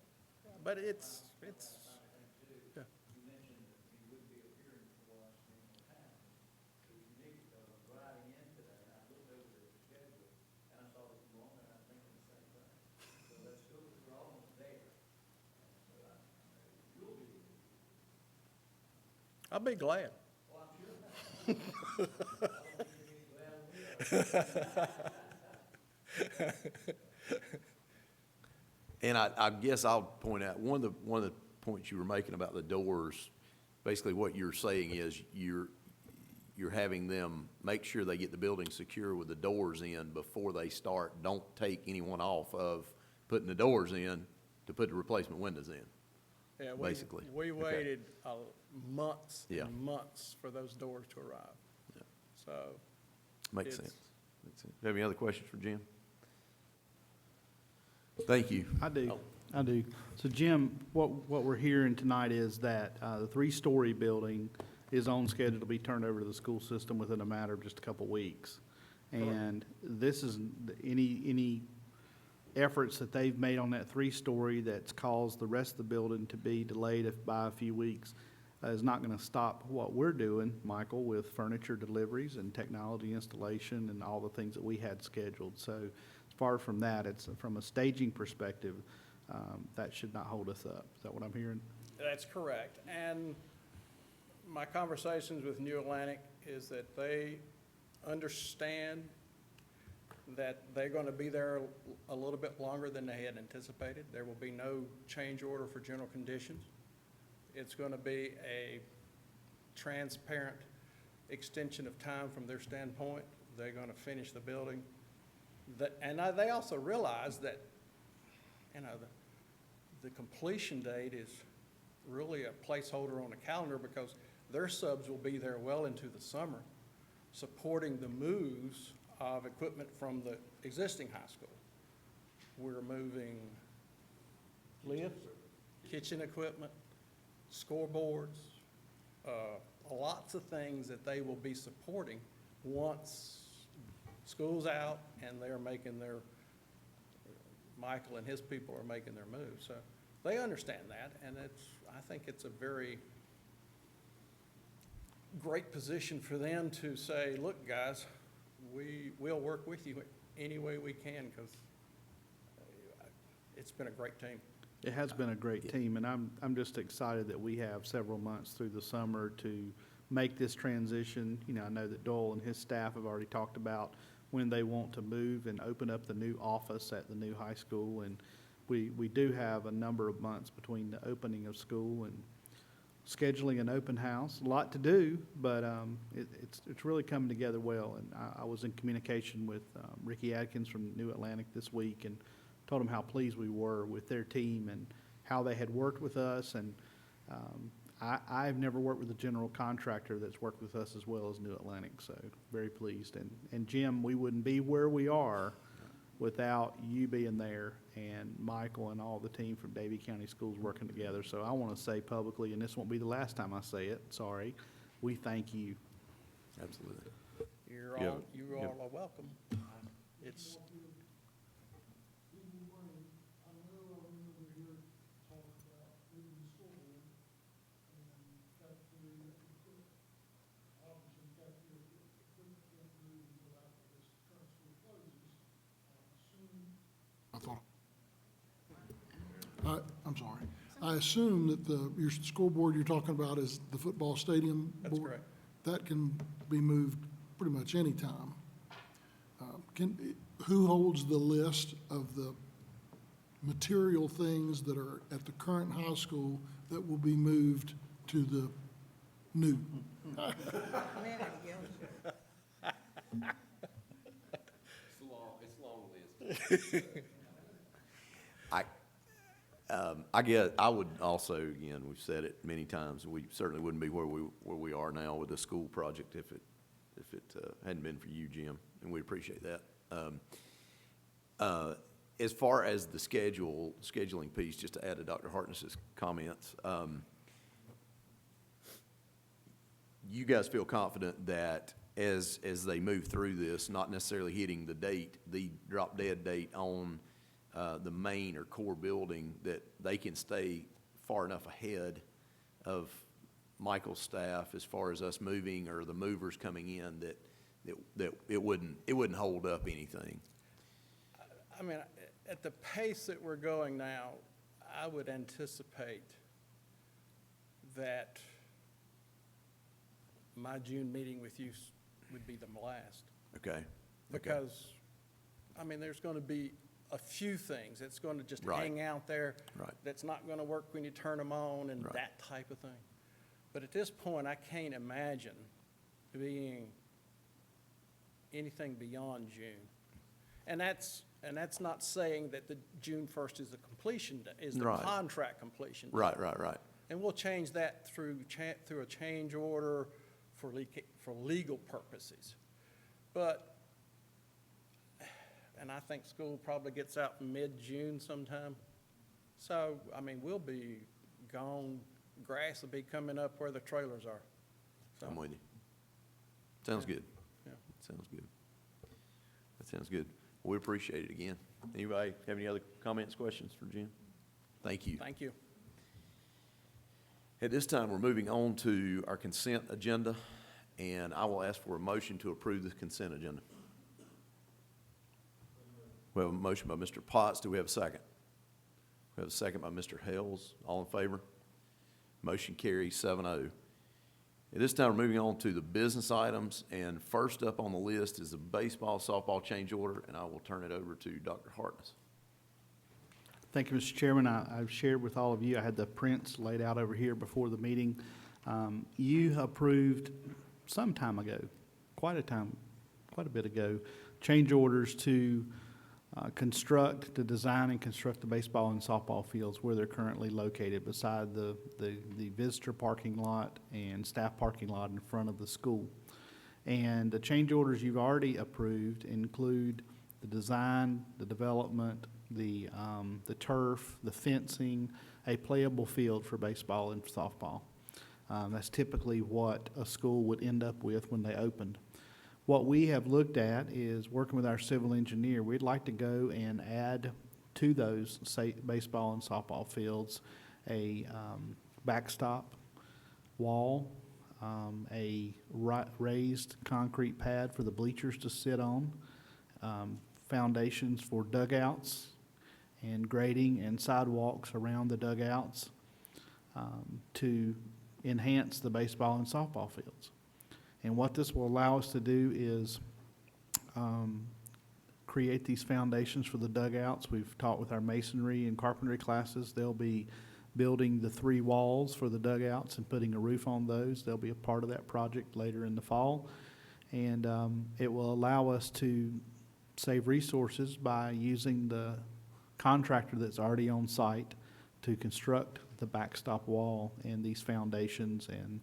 but it's. You mentioned that you wouldn't be appearing for us in the town. So you need, driving in today, I looked over the schedule, and I saw that you were on there, and I was thinking the same thing. So that's good, because we're almost there. So you'll be. I'll be glad. Well, I'm sure. I don't think you'll be glad we are. And I guess I'll point out, one of the points you were making about the doors, basically what you're saying is you're having them make sure they get the building secure with the doors in before they start. Don't take anyone off of putting the doors in to put the replacement windows in. Yeah, Basically. We Okay. waited months Yeah. and months for those doors to arrive. Yeah. So. Makes It's- sense. Makes sense. Have any other questions for Jim? Thank you. I do, Oh. I do. So Jim, what we're hearing tonight is that the 3-story building is on schedule to be turned over to the school system within a matter of just a couple weeks. And this is, any efforts that they've made on that three-story that's caused the rest of the building to be delayed by a few weeks is not going to stop what we're doing, Michael, with furniture deliveries and technology installation and all the things that we had scheduled. So as far from that, it's from a staging perspective, that should not hold us up. Is that what I'm hearing? That's correct. And my conversations with New Atlantic is that they understand that they're going to be there a little bit longer than they had anticipated. There will be no change order for general conditions. It's going to be a transparent extension of time from their standpoint. They're going to finish the building. They also realize that, you know, the completion date is really a placeholder on the calendar because their subs will be there well into the summer, supporting the moves of equipment from the existing high school. We're moving lifts, kitchen equipment, scoreboards, lots of things that they will be supporting once school's out and they're making their, Michael and his people are making their moves. So they understand that, and I think it's a very great position for them to say, look, guys, we'll work with you any way we can because it's been a great team. It has been a great team, and I'm just excited that we have several months through the summer to make this transition. You know, I know that Doyle and his staff have already talked about when they want to move and open up the new office at the new high school, and we do have a number of months between the opening of school and scheduling an open house. A lot to do, but it's really coming together well. And I was in communication with Ricky Adkins from New Atlantic this week and told him how pleased we were with their team and how they had worked with us. And I've never worked with a general contractor that's worked with us as well as New Atlantic, so very pleased. And Jim, we wouldn't be where we are without you being there and Michael and all the team from Davie County Schools working together. So I want to say publicly, and this won't be the last time I say it, sorry, we thank you. Absolutely. You Yeah. all are welcome. It's, I'm sorry. I assume that your school board you're talking about is the football stadium board? That's correct. That can be moved pretty much any time. Who holds the list of the material things that are at the current high school that will be moved to the new? It's a long list. I guess, I would also, again, we've said it many times, we certainly wouldn't be where we are now with the school project if it hadn't been for you, Jim, and we appreciate that. As far as the scheduling piece, just to add to Dr. Hartness's comments, you guys feel confident that as they move through this, not necessarily hitting the drop dead date on the main or core building, that they can stay far enough ahead of Michael's staff as far as us moving or the movers coming in that it wouldn't hold up anything? I mean, at the pace that we're going now, I would anticipate that my June meeting with you would be the last. Okay. Because, I mean, there's going to be a few things that's going to just Right. hang out there. Right. That's not going to work when you turn them on and Right. that type of thing. But at this point, I can't imagine being anything beyond June. And that's not saying that the June 1st is the completion, is the Right. contract completion. Right. And we'll change that through a change order for legal purposes. But, and I think school probably gets out mid-June sometime. So, I mean, we'll be gone, grass will be coming up where the trailers are. So, I'm with you. Sounds good. Yeah. Sounds good. That sounds good. We appreciate it again. Anybody have any other comments, questions for Jim? Thank you. Thank you. At this time, we're moving on to our consent agenda, and I will ask for a motion to approve the consent agenda. We have a motion by Mr. Potts. Do we have a second? We have a second by Mr. Hales. All in favor? Motion carries 7-0. At this time, we're moving on to the business items, and first up on the list is the baseball, softball change order, and I will turn it over to Dr. Hartness. Thank you, Mr. Chairman. I've shared with all of you, I had the prints laid out over here before the meeting. You approved some time ago, quite a bit ago, change orders to design and construct the baseball and softball fields where they're currently located beside the visitor parking lot and staff parking lot in front of the school. And the change orders you've already approved include the design, the development, the turf, the fencing, a playable field for baseball and softball. That's typically what a school would end up with when they opened. What we have looked at is working with our civil engineer. We'd like to go and add to those, say, baseball and softball fields, a backstop wall, a raised concrete pad for the bleachers to sit on, foundations for dugouts, and grading and sidewalks around the dugouts to enhance the baseball and softball fields. And what this will allow us to do is create these foundations for the dugouts. We've taught with our masonry and carpentry classes. They'll be building the 3 walls for the dugouts and putting a roof on those. They'll be a part of that project later in the fall. And it will allow us to save resources by using the contractor that's already on site to construct the backstop wall and these foundations and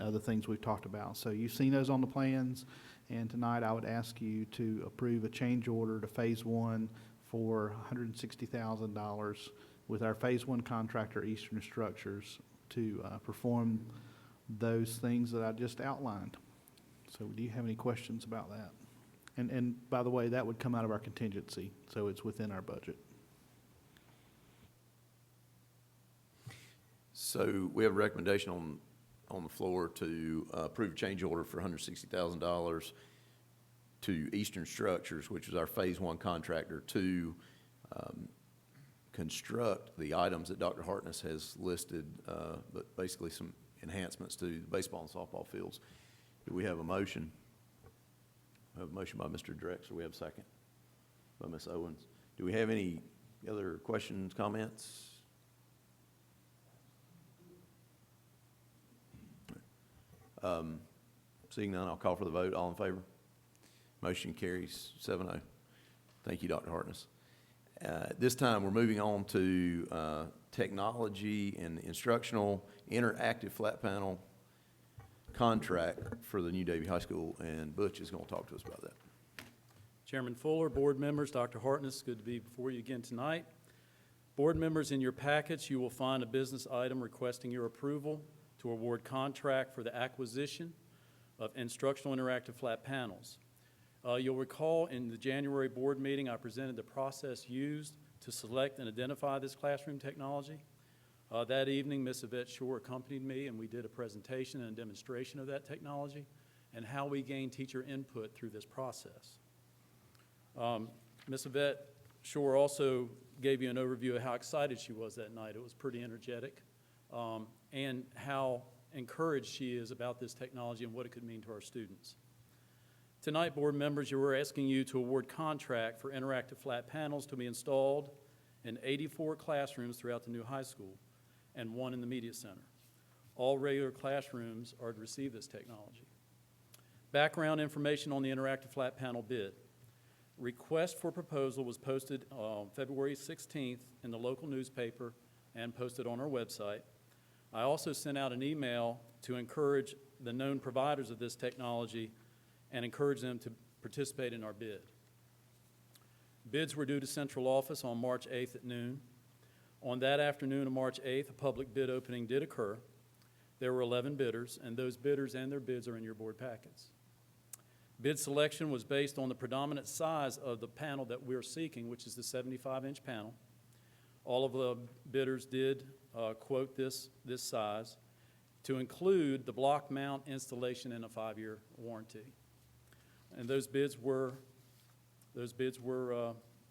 other things we've talked about. So you've seen those on the plans, and tonight I would ask you to approve a change order to Phase 1 for $160,000 with our Phase 1 contractor, Eastern Structures, to perform those things that I just outlined. So do you have any questions about that? And by the way, that would come out of our contingency, so it's within our budget. So we have a recommendation on the floor to approve a change order for $160,000 to Eastern Structures, which is our Phase 1 contractor, to construct the items that Dr. Hartness has listed, but basically some enhancements to the baseball and softball fields. Do we have a motion? We have a motion by Mr. Drexler. We have a second by Ms. Owens. Do we have any other questions, comments? Seeing none, I'll call for the vote. All in favor? Motion carries 7-0. Thank you, Dr. Hartness. At this time, we're moving on to technology and instructional interactive flat panel contract for the new Davie High School, and Butch is going to talk to us about that. Chairman Fuller, board members, Dr. Hartness, good to be before you again tonight. Board members, in your packets, you will find a business item requesting your approval to award contract for the acquisition of instructional interactive flat panels. You'll recall in the January board meeting, I presented the process used to select and identify this classroom technology. That evening, Ms. Yvette Shore accompanied me, and we did a presentation and a demonstration of that technology and how we gain teacher input through this process. Ms. Yvette Shore also gave you an overview of how excited she was that night. It was pretty energetic, and how encouraged she is about this technology and what it could mean to our students. Tonight, board members, we're asking you to award contract for interactive flat panels to be installed in 84 classrooms throughout the new high school and 1 in the media center. All regular classrooms are to receive this technology. Background information on the interactive flat panel bid. Request for proposal was posted on February 16th in the local newspaper and posted on our website. I also sent out an email to encourage the known providers of this technology and encourage them to participate in our bid. Bids were due to central office on March 8th at noon. On that afternoon of March 8th, a public bid opening did occur. There were 11 bidders, and those bidders and their bids are in your board packets. Bid selection was based on the predominant size of the panel that we're seeking, which is the 75-inch panel. All of the bidders did quote this size to include the block mount installation and a 5-year warranty. And those bids were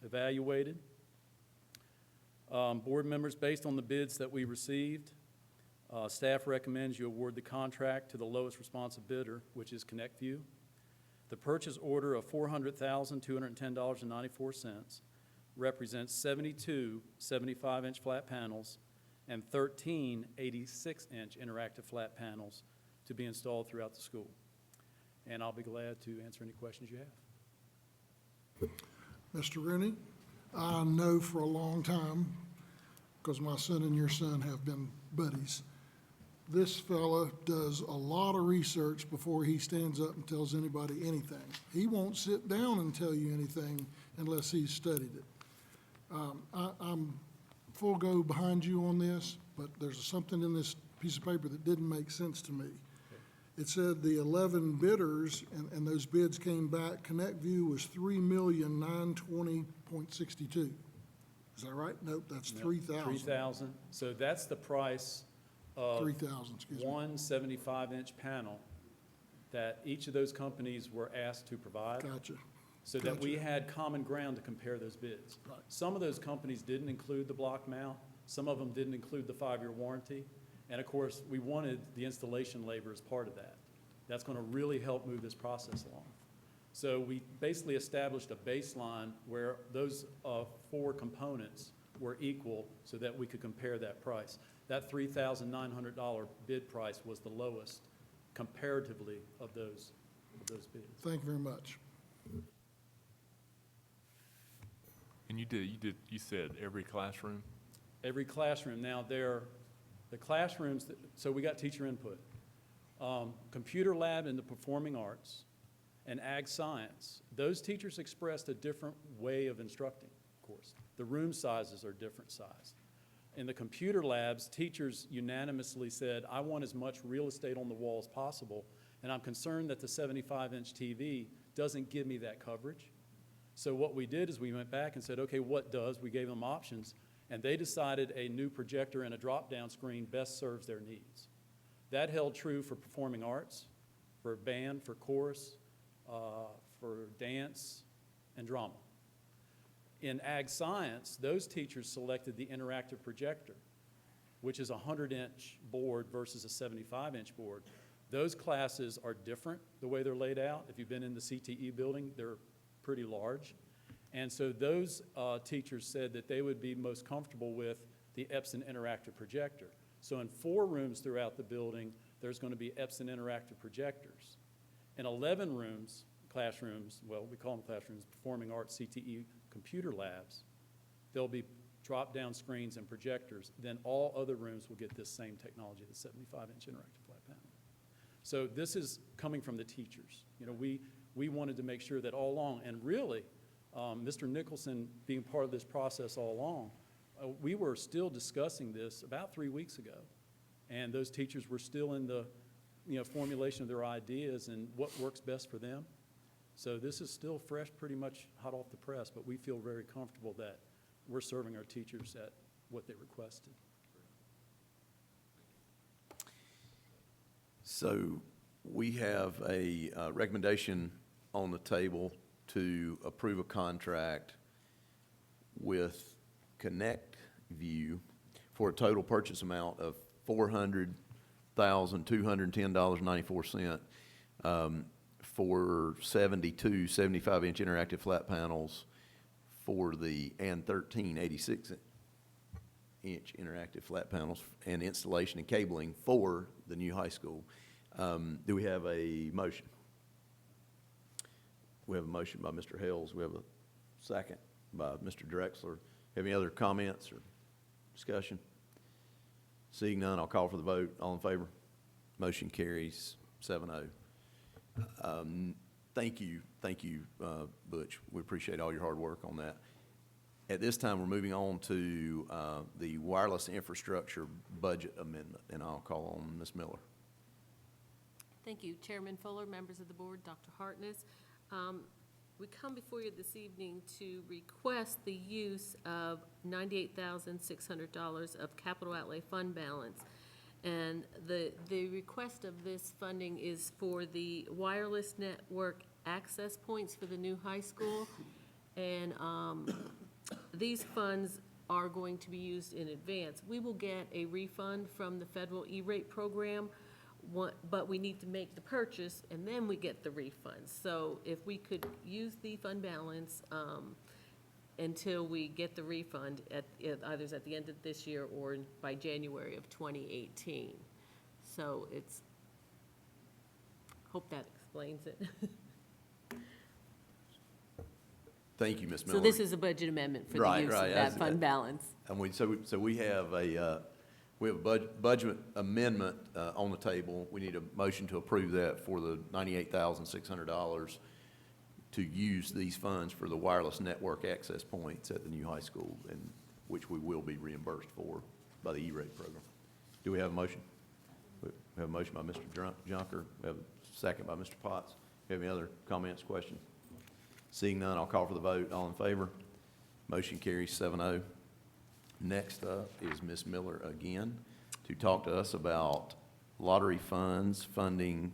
evaluated. Board members, based on the bids that we received, staff recommends you award the contract to the lowest responsive bidder, which is ConnectView. The purchase order of $400,210.94 represents 72 75-inch flat panels and 13 86-inch interactive flat panels to be installed throughout the school. And I'll be glad to answer any questions you have. Mr. Rooney, I know for a long time, because my son and your son have been buddies, this fella does a lot of research before he stands up and tells anybody anything. He won't sit down and tell you anything unless he's studied it. I'm full go behind you on this, but there's something in this piece of paper that didn't make sense to me. It said the 11 bidders, and those bids came back, ConnectView was $3,920,62. Is that right? Nope, that's 3,000. 3,000. So that's the price of 3,000, excuse me. one 75-inch panel that each of those companies were asked to provide. Gotcha. So that we Gotcha. had common ground to compare those bids. Right. Some of those companies didn't include the block mount, some of them didn't include the 5-year warranty, and of course, we wanted the installation labor as part of that. That's going to really help move this process along. So we basically established a baseline where those 4 components were equal so that we could compare that price. That $3,900 bid price was the lowest comparatively of those bids. Thank you very much. And you said every classroom? Every classroom. Now, the classrooms, so we got teacher input. Computer lab in the performing arts and ag science, those teachers expressed a different way of instructing, of course. The room sizes are different size. In the computer labs, teachers unanimously said, I want as much real estate on the wall as possible, and I'm concerned that the 75-inch TV doesn't give me that coverage. So what we did is we went back and said, okay, what does? We gave them options, and they decided a new projector and a drop-down screen best serves their needs. That held true for performing arts, for band, for chorus, for dance, and drama. In ag science, those teachers selected the interactive projector, which is a 100-inch board versus a 75-inch board. Those classes are different the way they're laid out. If you've been in the CTE building, they're pretty large. And so those teachers said that they would be most comfortable with the Epson interactive projector. So in 4 rooms throughout the building, there's going to be Epson interactive projectors. In 11 classrooms, well, we call them classrooms, performing arts, CTE, computer labs, there'll be drop-down screens and projectors. Then all other rooms will get this same technology, the 75-inch interactive flat panel. So this is coming from the teachers. You know, we wanted to make sure that all along, and really, Mr. Nicholson being part of this process all along, we were still discussing this about 3 weeks ago, and those teachers were still in the formulation of their ideas and what works best for them. So this is still fresh, pretty much hot off the press, but we feel very comfortable that we're serving our teachers at what they requested. So we have a recommendation on the table to approve a contract with ConnectView for a total purchase amount of $400,210.94 for 72 75-inch interactive flat panels and 13 86-inch interactive flat panels and installation and cabling for the new high school. Do we have a motion? We have a motion by Mr. Hales. We have a second by Mr. Drexler. Have any other comments or discussion? Seeing none, I'll call for the vote. All in favor? Motion carries 7-0. Thank you, Butch. We appreciate all your hard work on that. At this time, we're moving on to the wireless infrastructure budget amendment, and I'll call on Ms. Miller. Thank you, Chairman Fuller, members of the board, Dr. Hartness. We come before you this evening to request the use of $98,600 of capital outlay fund balance. And the request of this funding is for the wireless network access points for the new high school. And these funds are going to be used in advance. We will get a refund from the federal E-rate program, but we need to make the purchase and then we get the refund. So if we could use the fund balance until we get the refund either at the end of this year or by January of 2018. So hope that explains it. Thank you, Ms. Miller. So this is a budget amendment for the Right, use right. of that fund balance. And we have a budget amendment on the table. We need a motion to approve that for the $98,600 to use these funds for the wireless network access points at the new high school, and which we will be reimbursed for by the E-rate program. Do we have a motion? We have a motion by Mr. Junker. We have a second by Mr. Potts. Do you have any other comments, questions? Seeing none, I'll call for the vote. All in favor? Motion carries 7-0. Next up is Ms. Miller again to talk to us about lottery funds funding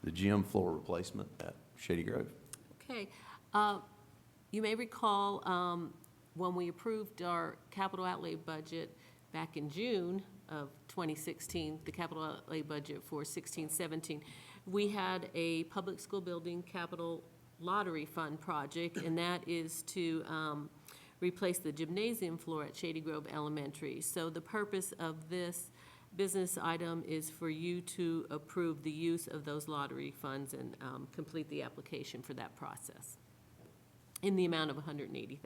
the gym floor replacement at Shady Grove. Okay. You may recall when we approved our capital outlay budget back in June of 2016, the capital outlay budget for 16-17, we had a public school building capital lottery fund project, and that is to replace the gymnasium floor at Shady Grove Elementary. So the purpose of this business item is for you to approve the use of those lottery funds and complete the application for that process in the amount of $180,000.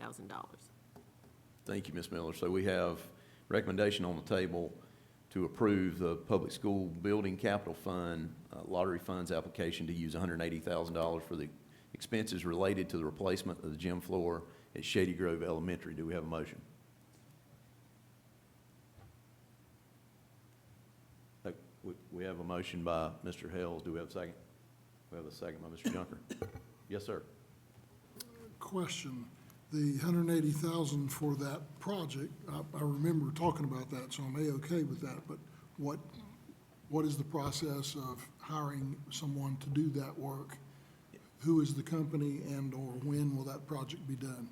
Thank you, Ms. Miller. So we have recommendation on the table to approve the public school building capital fund lottery funds application to use $180,000 for the expenses related to the replacement of the gym floor at Shady Grove Elementary. Do we have a motion? We have a motion by Mr. Hales. Do we have a second? We have a second by Mr. Junker. Yes, sir. Question, the $180,000 for that project, I remember talking about that, so I'm A-okay with that, but what is the process of hiring someone to do that work? Who is the company and/or when will that project be done?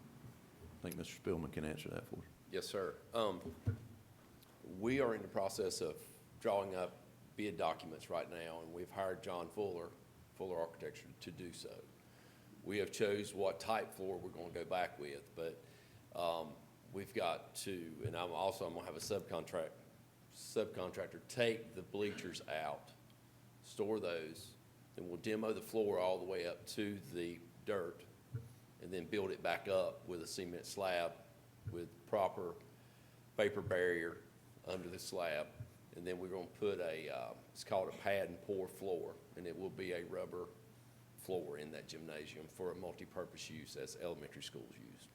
I think Mr. Spillman can answer that for us. Yes, sir. We are in the process of drawing up bid documents right now, and we've hired John Fuller Architecture, to do so. We have chose what type floor we're going to go back with, but we've got to, and I'm going to have a subcontractor take the bleachers out, store those, then we'll demo the floor all the way up to the dirt, and then build it back up with a cement slab with proper vapor barrier under the slab. And then we're going to put it's called a pad and pour floor, and it will be a rubber floor in that gymnasium for a multi-purpose use as elementary schools use.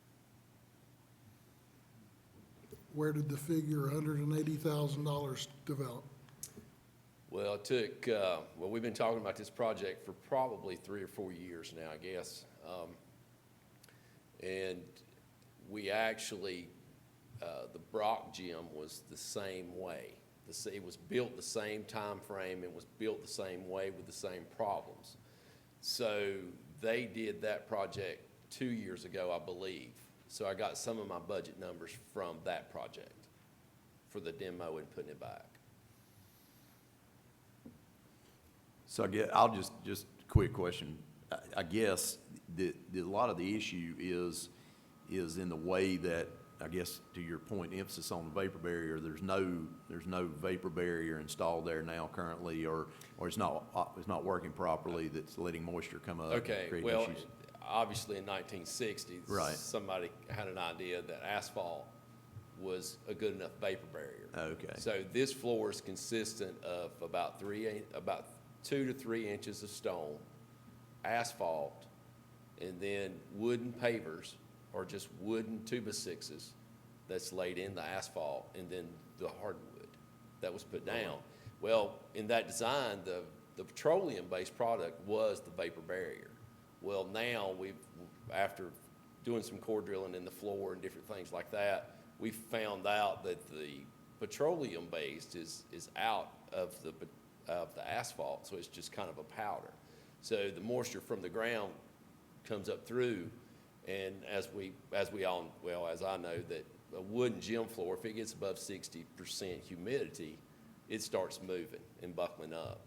Where did the figure $180,000 develop? Well, it took, we've been talking about this project for probably 3 or 4 years now, I guess. And we actually, the Brock gym was the same way. It was built the same time frame, it was built the same way with the same problems. So they did that project 2 years ago, I believe. So I got some of my budget numbers from that project for the demo and putting it back. So I'll just quick question. I guess a lot of the issue is in the way that, I guess, to your point, emphasis on the vapor barrier. There's no vapor barrier installed there now currently, or it's not working properly. That's letting moisture come up. Okay, and create well, issues. obviously in 1960s, Right. somebody had an idea that asphalt was a good enough vapor barrier. Okay. So this floor is consistent of about 2 to 3 inches of stone, asphalt, and then wooden pavers, or just wooden 2x6s that's laid in the asphalt, and then the hardwood that was put down. Well, in that design, the The petroleum-based product was the vapor barrier. Well, now after doing some core drilling in the floor and different things like that, we found out that the petroleum-based is out of the asphalt, so it's just kind of a powder. So the moisture from the ground comes up through, and as I know that a wooden gym floor, if it gets above 60% humidity, it starts moving and buckling up.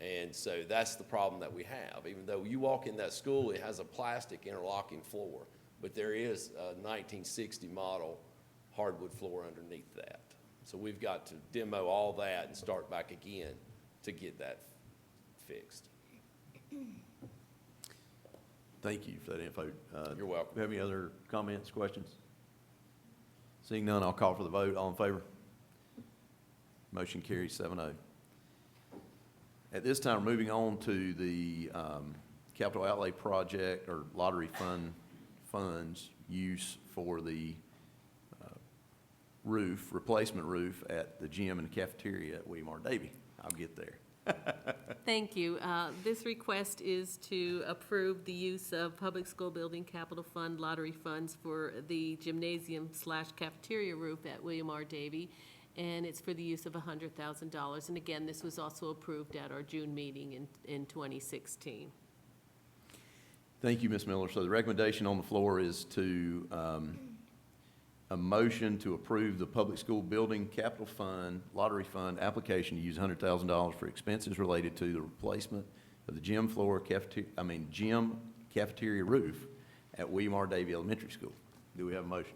And so that's the problem that we have. Even though you walk in that school, it has a plastic interlocking floor, but there is a 1960 model hardwood floor underneath that. So we've got to demo all that and start back again to get that fixed. Thank you for that info. You're welcome. Do you have any other comments, questions? Seeing none, I'll call for the vote. All in favor? Motion carries 7-0. At this time, we're moving on to the capital outlay project or lottery funds use for the replacement roof at the gym and cafeteria at William R. Davie. I'll get there. Thank you. This request is to approve the use of Public School Building Capital Fund lottery funds for the gymnasium/cafeteria roof at William R. Davie, and it's for the use of $100,000. And again, this was also approved at our June meeting in 2016. Thank you, Ms. Miller. So the recommendation on the floor is to a motion to approve the Public School Building Capital Fund, Lottery Fund application to use $100,000 for expenses related to the replacement of the gym cafeteria roof at William R. Davie Elementary School. Do we have a motion?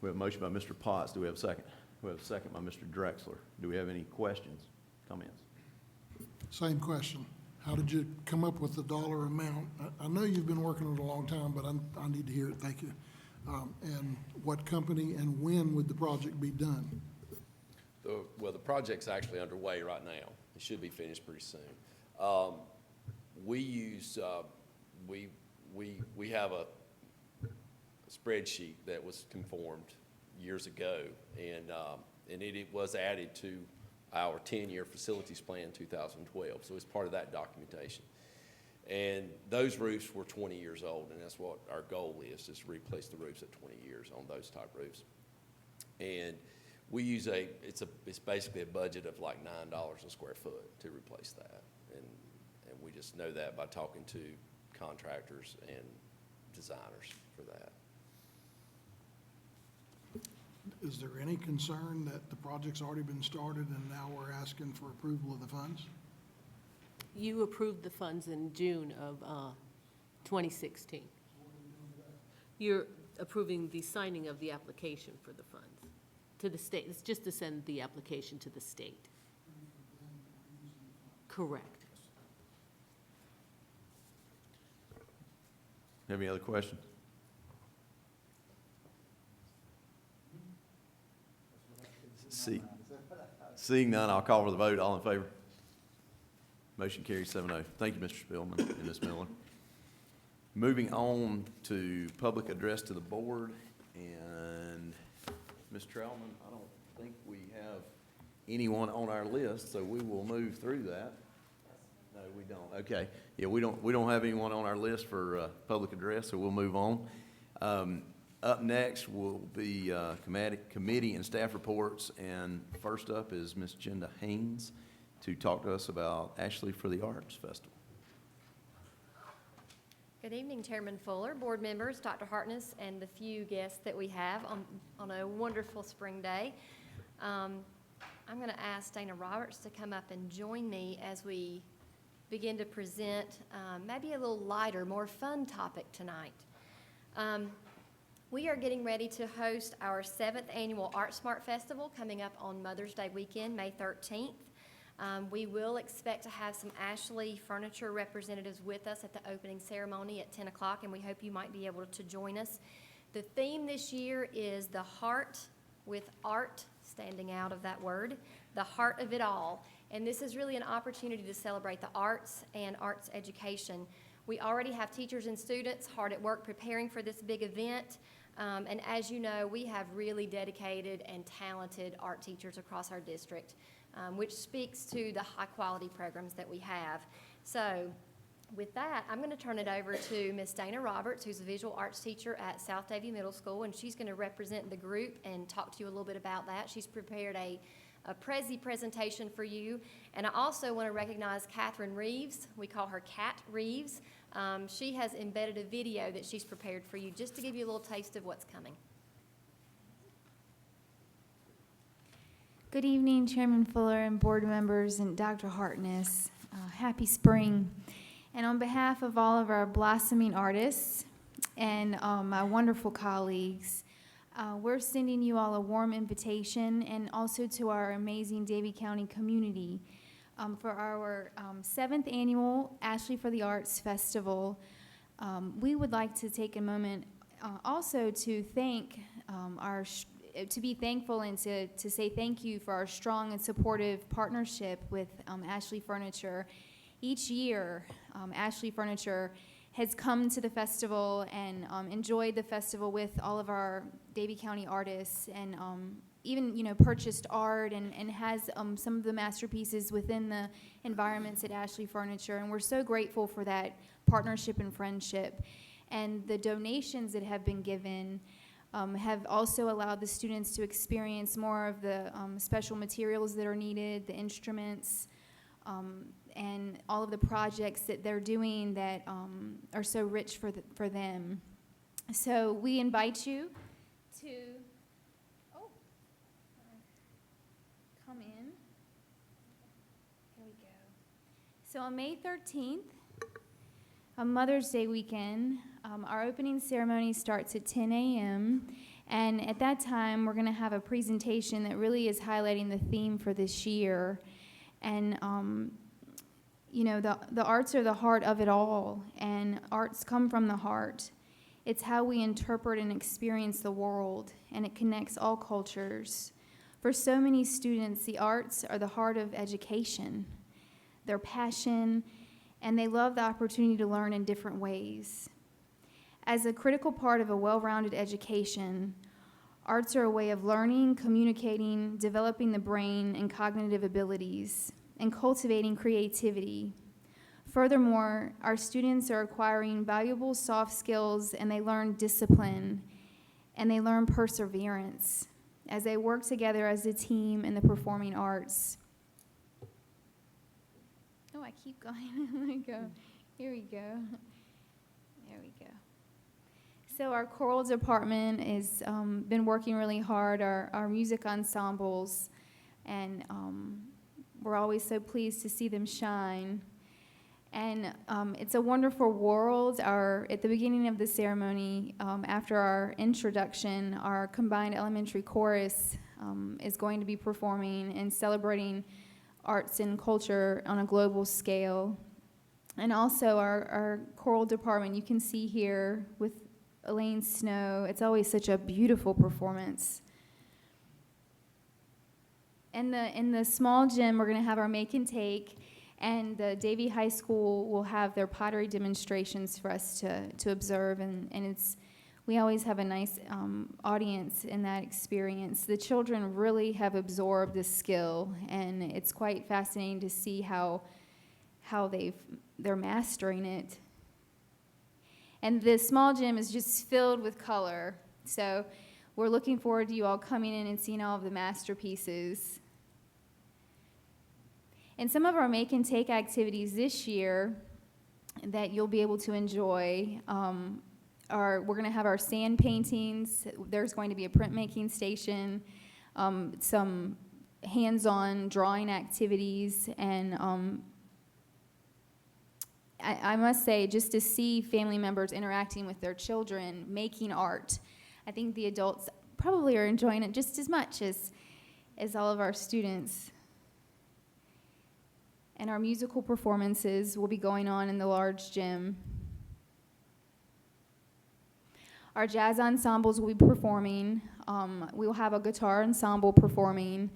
We have a motion by Mr. Potts. Do we have a second? We have a second by Mr. Drexler. Do we have any questions, comments? Same question. How did you come up with the dollar amount? I know you've been working on it a long time, but I need to hear it, thank you. And what company and when would the project be done? Well, the project's actually underway right now. It should be finished pretty soon. We use, we have a spreadsheet that was conformed years ago, and it was added to our 10-year facilities plan 2012, so it's part of that documentation. And those roofs were 20 years old, and that's what our goal is to replace the roofs at 20 years on those type roofs. And we use it's basically a budget of like $9 a square foot to replace that, and we just know that by talking to contractors and designers for that. Is there any concern that the project's already been started and now we're asking for approval of the funds? You approved the funds in June of 2016. You're approving the signing of the application for the funds to the state. It's just to send the application to the state. Correct. Have any other questions? Seeing none, I'll call for the vote. All in favor? Motion carries 7-0. Thank you, Mr. Spillman and Ms. Miller. Moving on to public address to the board, and Ms. Troutman, I don't think we have anyone on our list, so we will move through that. No, we don't. Okay. Yeah, we don't have anyone on our list for public address, so we'll move on. Up next will be committee and staff reports, and first up is Ms. Jenda Haynes to talk to us about Ashley for the Arts Festival. Good evening, Chairman Fuller, board members, Dr. Hartness, and the few guests that we have on a wonderful spring day. I'm going to ask Dana Roberts to come up and join me as we begin to present maybe a little lighter, more fun topic tonight. We are getting ready to host our 7th annual Art Smart Festival coming up on Mother's Day weekend, May 13th. We will expect to have some Ashley Furniture representatives with us at the opening ceremony at 10 o'clock, and we hope you might be able to join us. The theme this year is the heart, with art standing out of that word, the heart of it all. And this is really an opportunity to celebrate the arts and arts education. We already have teachers and students hard at work preparing for this big event. And as you know, we have really dedicated and talented art teachers across our district, which speaks to the high-quality programs that we have. So with that, I'm going to turn it over to Miss Dana Roberts, who's a visual arts teacher at South Davie Middle School, and she's going to represent the group and talk to you a little bit about that. She's prepared a Prezi presentation for you. And I also want to recognize Catherine Reeves. We call her Cat Reeves. She has embedded a video that she's prepared for you just to give you a little taste of what's coming. Good evening, Chairman Fuller and board members and Dr. Hartness. Happy spring. And on behalf of all of our blossoming artists and my wonderful colleagues, we're sending you all a warm invitation, and also to our amazing Davie County community for our 7th annual Ashley for the Arts Festival. We would like to take a moment also to thank to be thankful and to say thank you for our strong and supportive partnership with Ashley Furniture. Each year, Ashley Furniture has come to the festival and enjoyed the festival with all of our Davie County artists, and even purchased art and has some of the masterpieces within the environments at Ashley Furniture. And we're so grateful for that partnership and friendship. And the donations that have been given have also allowed the students to experience more of the special materials that are needed, the instruments, and all of the projects that they're doing that are so rich for them. So we invite you to come in. Here we go. So on May 13th, on Mother's Day weekend, our opening ceremony starts at 10 a.m. And at that time, we're going to have a presentation that really is highlighting the theme for this year. And the arts are the heart of it all, and arts come from the heart. It's how we interpret and experience the world, and it connects all cultures. For so many students, the arts are the heart of education, their passion, and they love the opportunity to learn in different ways. As a critical part of a well-rounded education, arts are a way of learning, communicating, developing the brain and cognitive abilities, and cultivating creativity. Furthermore, our students are acquiring valuable soft skills, and they learn discipline, and they learn perseverance as they work together as a team in the performing arts. Oh, I keep going. Let me go. Here we go. There we go. So our choral department has been working really hard, our music ensembles, and we're always so pleased to see them shine. And it's a wonderful world. At the beginning of the ceremony, after our introduction, our combined elementary chorus is going to be performing and celebrating arts and culture on a global scale. And also our choral department, you can see here with Elaine Snow, it's always such a beautiful performance. In the small gym, we're going to have our make and take, and the Davie High School will have their pottery demonstrations for us to observe, and we always have a nice audience in that experience. The children really have absorbed this skill, and it's quite fascinating to see how they're mastering it. And the small gym is just filled with color, so we're looking forward to you all coming in and seeing all of the masterpieces. And some of our make and take activities this year that you'll be able to enjoy we're going to have our sand paintings. There's going to be a printmaking station, some hands-on drawing activities, and I must say, just to see family members interacting with their children, making art, I think the adults probably are enjoying it just as much as all of our students. And our musical performances will be going on in the large gym. Our jazz ensembles will be performing. We will have a guitar ensemble performing,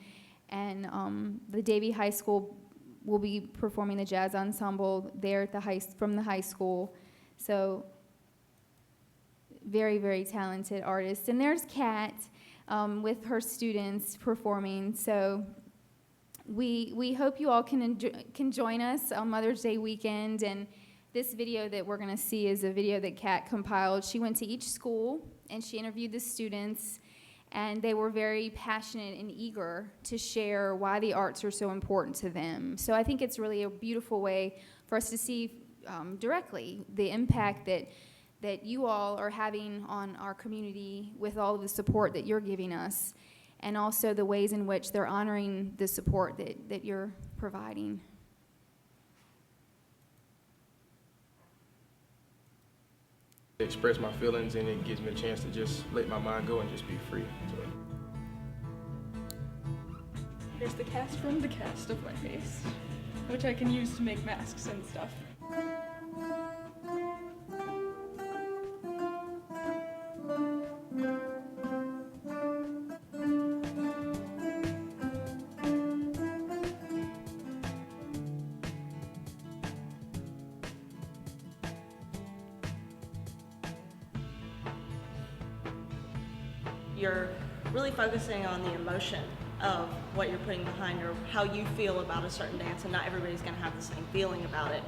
and the Davie High School will be performing the jazz ensemble there at from the high school. So very, very talented artists. And there's Kat with her students performing. So we hope you all can join us on Mother's Day weekend. And this video that we're going to see is a video that Kat compiled. She went to each school and she interviewed the students, and they were very passionate and eager to share why the arts are so important to them. So I think it's really a beautiful way for us to see directly the impact that you all are having on our community with all of the support that you're giving us, and also the ways in which they're honoring the support that you're providing. Express my feelings, and it gives me a chance to just let my mind go and just be free. Here's the cast from the cast of my face, which I can use to make masks and stuff. You're really focusing on the emotion of what you're putting behind or how you feel about a certain dance, and not everybody's going to have the same feeling about it.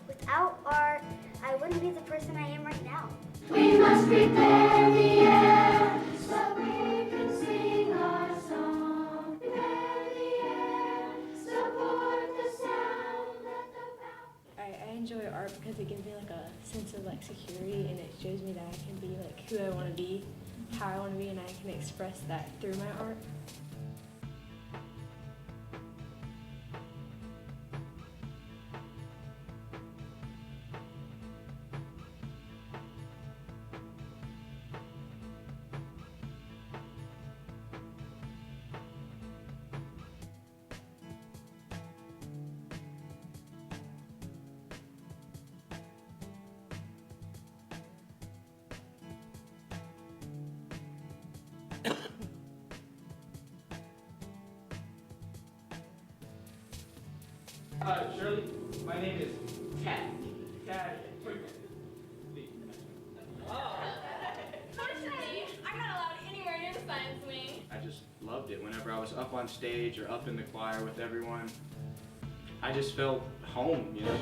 Without art, I wouldn't be the person I am right now. We must prepare the air so we can sing our song. Prepare the air, support the sound. I enjoy art because it gives me like a sense of like security, and it shows me that I can be like who I want to be, how I want to be, and I can express that through my art. Shirley, my name is Kat. Kat. I'm not allowed anywhere near the science wing. I just loved it. Whenever I was up on stage or up in the choir with everyone, I just felt home, you know?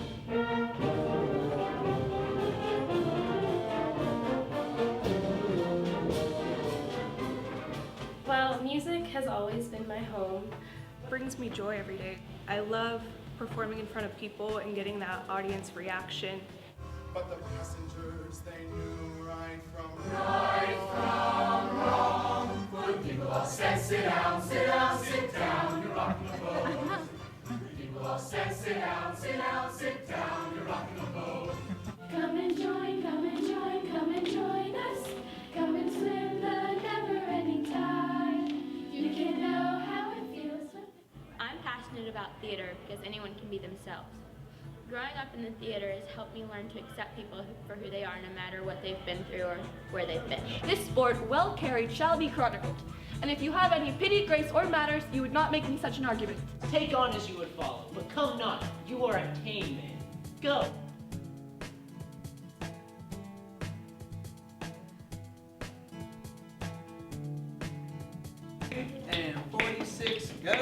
Well, music has always been my home. It brings me joy every day. I love performing in front of people and getting that audience reaction. But the passengers, they knew right from wrong. Good people all said, sit down, sit down, sit down, you're rocking the boat. Good people all said, sit down, sit down, sit down, you're rocking the boat. Come and join, come and join, come and join us. Come and swim the never-ending tide. You can know how it feels. I'm passionate about theater because anyone can be themselves. Growing up in the theater has helped me learn to accept people for who they are, no matter what they've been through or where they've been. This sport, well carried, shall be chronicled. And if you have any pity, grace, or matters, you would not make me such an argument. Take on as you would follow, but come not, you are a tame man. Go. And 46, go.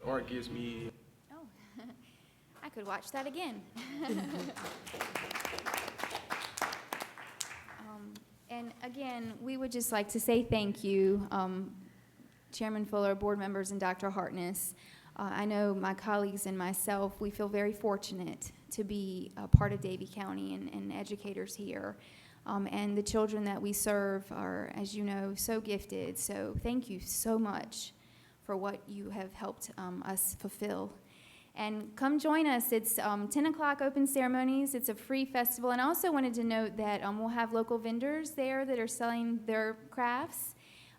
Art gives me Oh, I could watch that again. And again, we would just like to say thank you, Chairman Fuller, board members, and Dr. Hartness. I know my colleagues and myself, we feel very fortunate to be a part of Davie County and educators here. And the children that we serve are, as you know, so gifted. So thank you so much for what you have helped us fulfill. And come join us. It's 10 o'clock open ceremonies. It's a free festival. And I also wanted to note that we'll have local vendors there that are selling their crafts.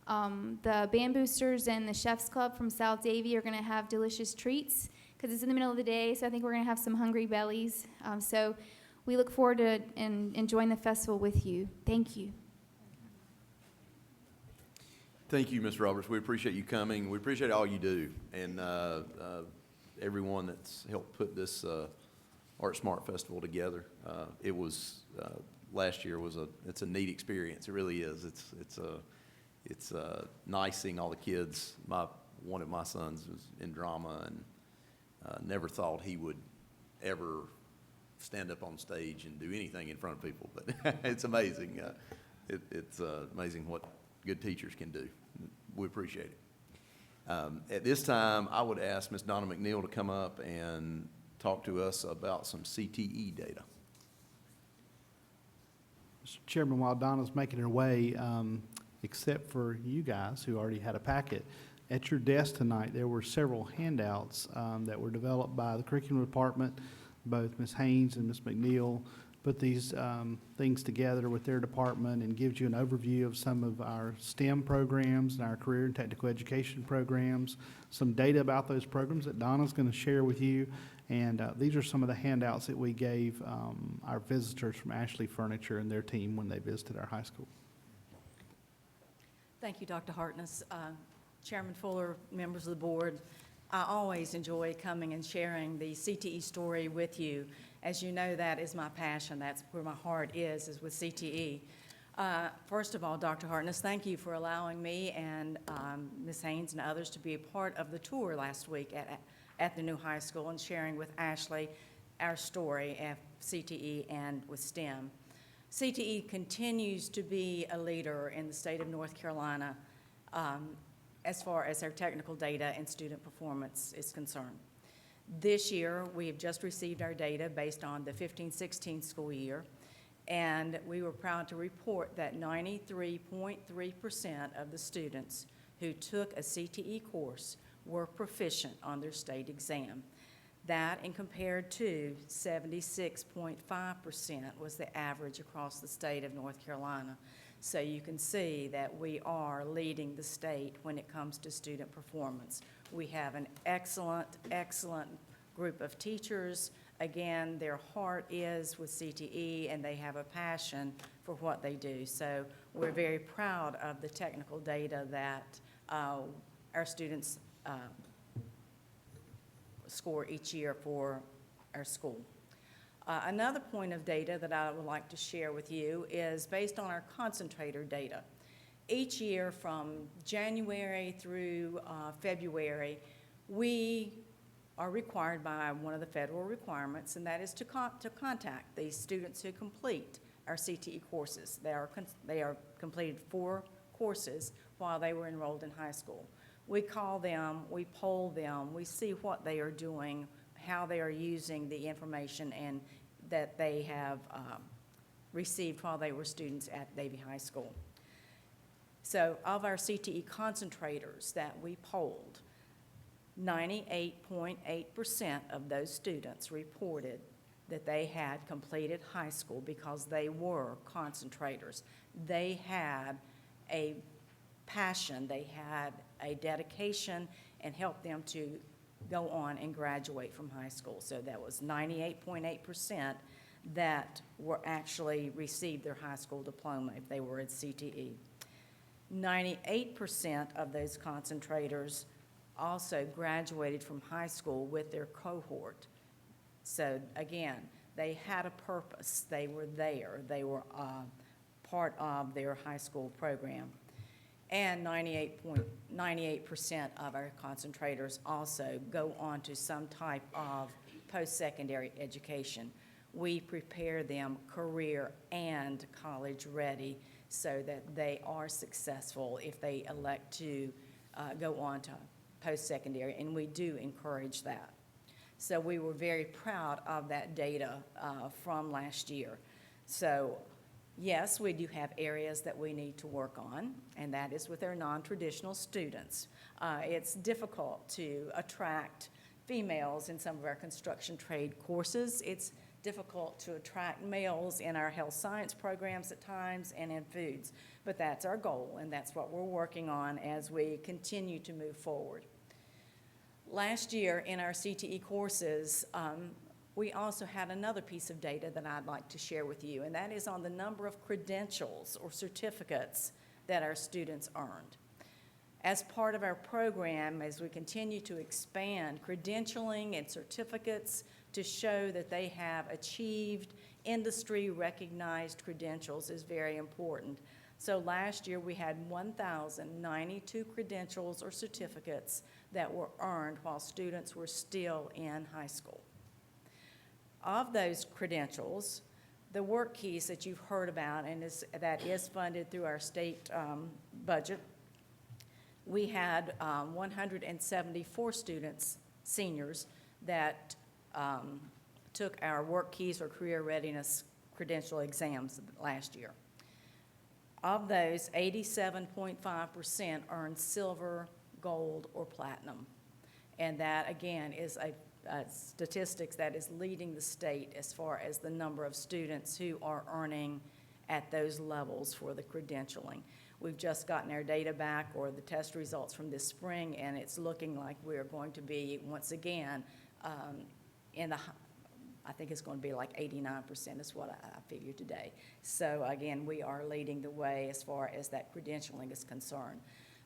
The Band Boosters and the Chef's Club from South Davie are going to have delicious treats because it's in the middle of the day, so I think we're going to have some hungry bellies. So we look forward to enjoying the festival with you. Thank you. Thank you, Ms. Roberts. We appreciate you coming. We appreciate all you do, and everyone that's helped put this Art Smart Festival together. It was last year it's a neat experience. It really is. It's nice seeing all the kids. One of my sons was in drama and never thought he would ever stand up on stage and do anything in front of people, but it's amazing. It's amazing what good teachers can do. We appreciate it. At this time, I would ask Ms. Donna McNeil to come up and talk to us about some CTE data. Mr. Chairman, while Donna's making her way, except for you guys who already had a packet, at your desk tonight, there were several handouts that were developed by the curriculum department. Both Ms. Haynes and Ms. McNeil put these things together with their department and gives you an overview of some of our STEM programs and our career and technical education programs, some data about those programs that Donna's going to share with you. And these are some of the handouts that we gave our visitors from Ashley Furniture and their team when they visited our high school. Thank you, Dr. Hartness. Chairman Fuller, members of the board, I always enjoy coming and sharing the CTE story with you. As you know, that is my passion. That's where my heart is with CTE. First of all, Dr. Hartness, thank you for allowing me and Ms. Haynes and others to be a part of the tour last week at the new high school and sharing with Ashley our story of CTE and with STEM. CTE continues to be a leader in the state of North Carolina as far as our technical data and student performance is concerned. This year, we have just received our data based on the 15-16 school year, and we were proud to report that 93.3% of the students who took a CTE course were proficient on their state exam. That, and compared to 76.5% was the average across the state of North Carolina. So you can see that we are leading the state when it comes to student performance. We have an excellent, excellent group of teachers. Again, their heart is with CTE and they have a passion for what they do. So we're very proud of the technical data that our students score each year for our school. Another point of data that I would like to share with you is based on our concentrator data. Each year from January through February, we are required by one of the federal requirements, and that is to contact the students who complete our CTE courses. They are completed 4 courses while they were enrolled in high school. We call them, we poll them, we see what they are doing, how they are using the information and that they have received while they were students at Davie High School. So of our CTE concentrators that we polled, 98.8% of those students reported that they had completed high school because they were concentrators. They had a passion, they had a dedication, and helped them to go on and graduate from high school. So that was 98.8% that were actually received their high school diploma if they were at CTE. 98% of those concentrators also graduated from high school with their cohort. So again, they had a purpose. They were there. They were part of their high school program. And 98% of our concentrators also go on to some type of post-secondary education. We prepare them career and college ready so that they are successful if they elect to go on to post-secondary, and we do encourage that. So we were very proud of that data from last year. So Yes, we do have areas that we need to work on, and that is with our non-traditional students. It's difficult to attract females in some of our construction trade courses. It's difficult to attract males in our health science programs at times and in foods. But that's our goal, and that's what we're working on as we continue to move forward. Last year in our CTE courses, we also had another piece of data that I'd like to share with you, and that is on the number of credentials or certificates that our students earned. As part of our program, as we continue to expand credentialing and certificates to show that they have achieved industry-recognized credentials is very important. So last year, we had 1,092 credentials or certificates that were earned while students were still in high school. Of those credentials, the work keys that you've heard about and that is funded through our state budget, we had 174 students, seniors, that took our work keys or career readiness credential exams last year. Of those, 87.5% earned silver, gold, or platinum. And that, again, is a statistics that is leading the state as far as the number of students who are earning at those levels for the credentialing. We've just gotten our data back, or the test results from this spring, and it's looking like we're going to be, once again, I think it's going to be like 89% is what I figured today. So again, we are leading the way as far as that credentialing is concerned.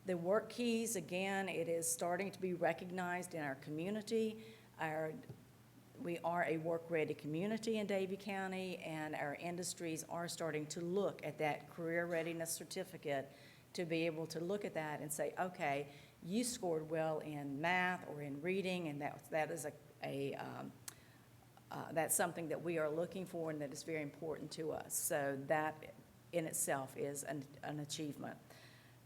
The work keys, again, it is starting to be recognized in our community. We are a work-ready community in Davie County, and our industries are starting to look at that career readiness certificate to be able to look at that and say, okay, you scored well in math or in reading, and that is that's something that we are looking for and that is very important to us. So that in itself is an achievement.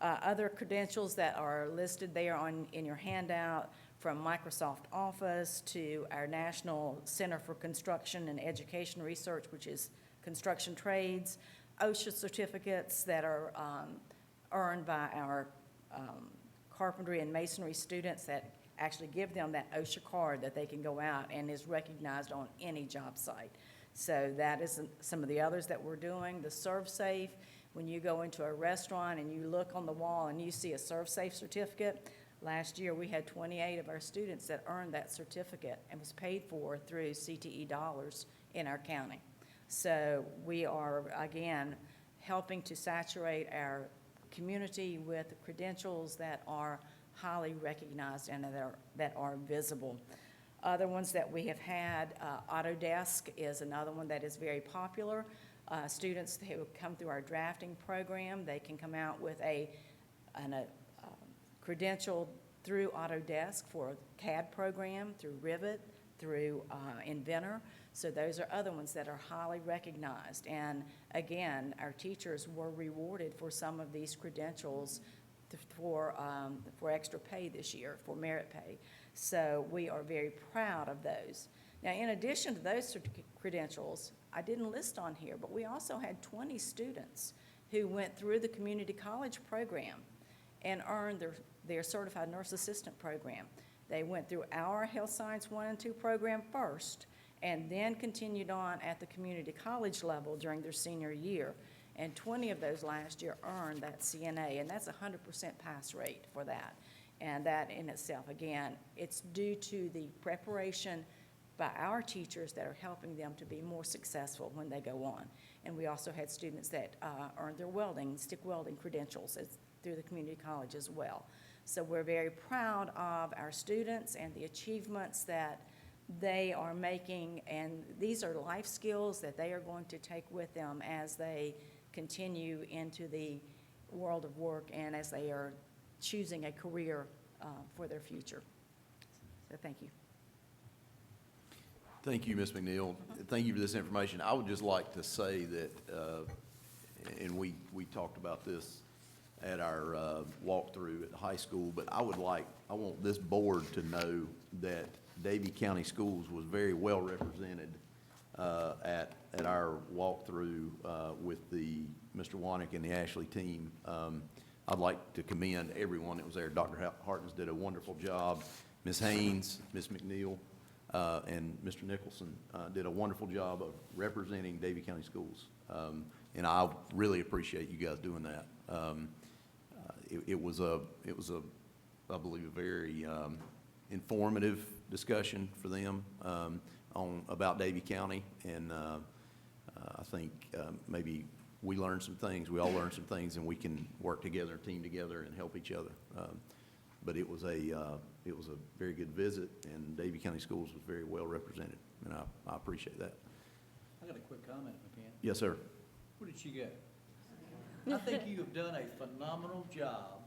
Other credentials that are listed there in your handout, from Microsoft Office to our National Center for Construction and Education Research, which is construction trades, OSHA certificates that are earned by our carpentry and masonry students that actually give them that OSHA card that they can go out and is recognized on any job site. So that is some of the others that we're doing. The ServSafe, when you go into a restaurant and you look on the wall and you see a ServSafe certificate, last year we had 28 of our students that earned that certificate and was paid for through CTE dollars in our county. So we are, again, helping to saturate our community with credentials that are highly recognized and that are visible. Other ones that we have had, Autodesk is another one that is very popular. Students who come through our drafting program, they can come out with a credential through Autodesk for a CAD program, through Rivet, through Inventor. So those are other ones that are highly recognized. And again, our teachers were rewarded for some of these credentials for extra pay this year, for merit pay. So we are very proud of those. Now, in addition to those credentials, I didn't list on here, but we also had 20 students who went through the community college program and earned their certified nurse assistant program. They went through our Health Science 1 and 2 program first, and then continued on at the community college level during their senior year. And 20 of those last year earned that CNA, and that's a 100% pass rate for that. And that in itself, again, it's due to the preparation by our teachers that are helping them to be more successful when they go on. And we also had students that earned their stick welding credentials through the community college as well. So we're very proud of our students and the achievements that they are making, and these are life skills that they are going to take with them as they continue into the world of work and as they are choosing a career for their future. So thank you. Thank you, Ms. McNeil. Thank you for this information. I would just like to say that, and we talked about this at our walkthrough at the high school, but I want this board to know that Davie County Schools was very well represented at our walkthrough with the Mr. Wanick and the Ashley team. I'd like to commend everyone that was there. Dr. Hartness did a wonderful job. Ms. Haynes, Ms. McNeil, and Mr. Nicholson did a wonderful job of representing Davie County Schools. And I really appreciate you guys doing that. It was I believe, a very informative discussion for them about Davie County. And I think maybe we learned some things, we all learned some things, and we can work together, team together, and help each other. But it was a very good visit, and Davie County Schools was very well represented, and I appreciate that. I got a quick comment, McCann. Yes, sir. What did she get? I think you have done a phenomenal job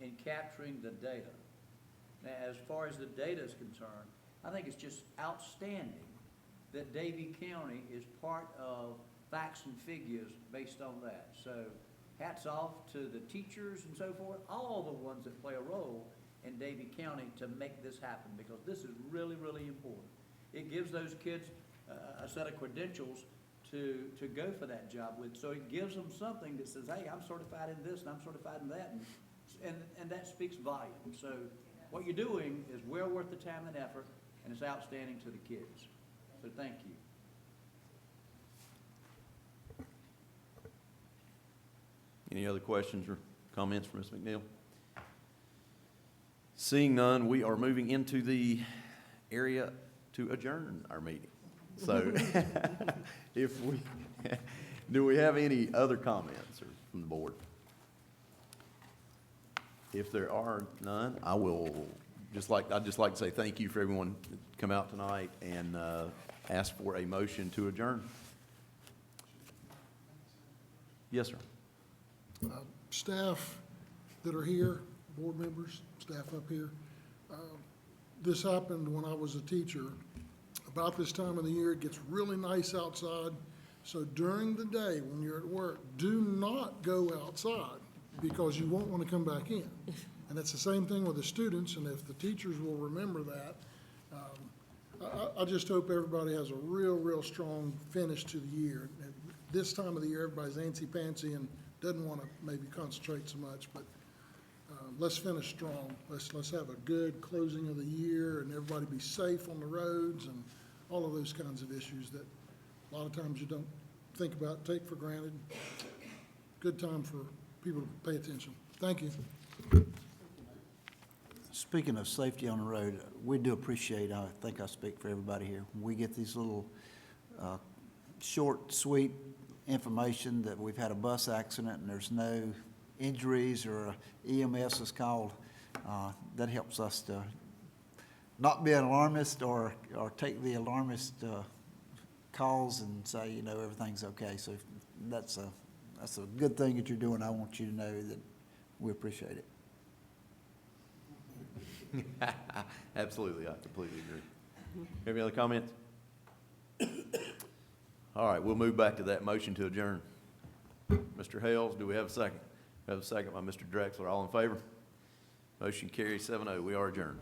in capturing the data. Now, as far as the data is concerned, I think it's just outstanding that Davie County is part of facts and figures based on that. So hats off to the teachers and so forth, all the ones that play a role in Davie County to make this happen, because this is really, really important. It gives those kids a set of credentials to go for that job with. So it gives them something that says, hey, I'm certified in this and I'm certified in that, and that speaks volumes. So what you're doing is well worth the time and effort, and it's outstanding to the kids. So thank you. Any other questions or comments from Ms. McNeil? Seeing none, we are moving into the area to adjourn our meeting. So do we have any other comments from the board? If there are none, I'd just like to say thank you for everyone that come out tonight, and ask for a motion to adjourn. Yes, sir. Staff that are here, board members, staff up here, this happened when I was a teacher. About this time of the year, it gets really nice outside. So during the day, when you're at work, do not go outside, because you won't want to come back in. And it's the same thing with the students, and if the teachers will remember that, I just hope everybody has a real strong finish to the year. At this time of the year, everybody's antsy-pantsy and doesn't want to maybe concentrate so much, but let's finish strong. Let's have a good closing of the year, and everybody be safe on the roads, and all of those kinds of issues that a lot of times you don't think about, take for granted. Good time for people to pay attention. Thank you. Speaking of safety on the road, we do appreciate, I think I speak for everybody here, we get these little short, sweet information that we've had a bus accident and there's no injuries, or EMS is called. That helps us to not be an alarmist or take the alarmist calls and say, you know, everything's okay. So that's a good thing that you're doing. I want you to know that we appreciate it. Absolutely, I completely agree. Any other comments? All right, we'll move back to that motion to adjourn. Mr. Hales, do we have a second? We have a second by Mr. Drexler. All in favor? Motion carries 7-0. We are adjourned.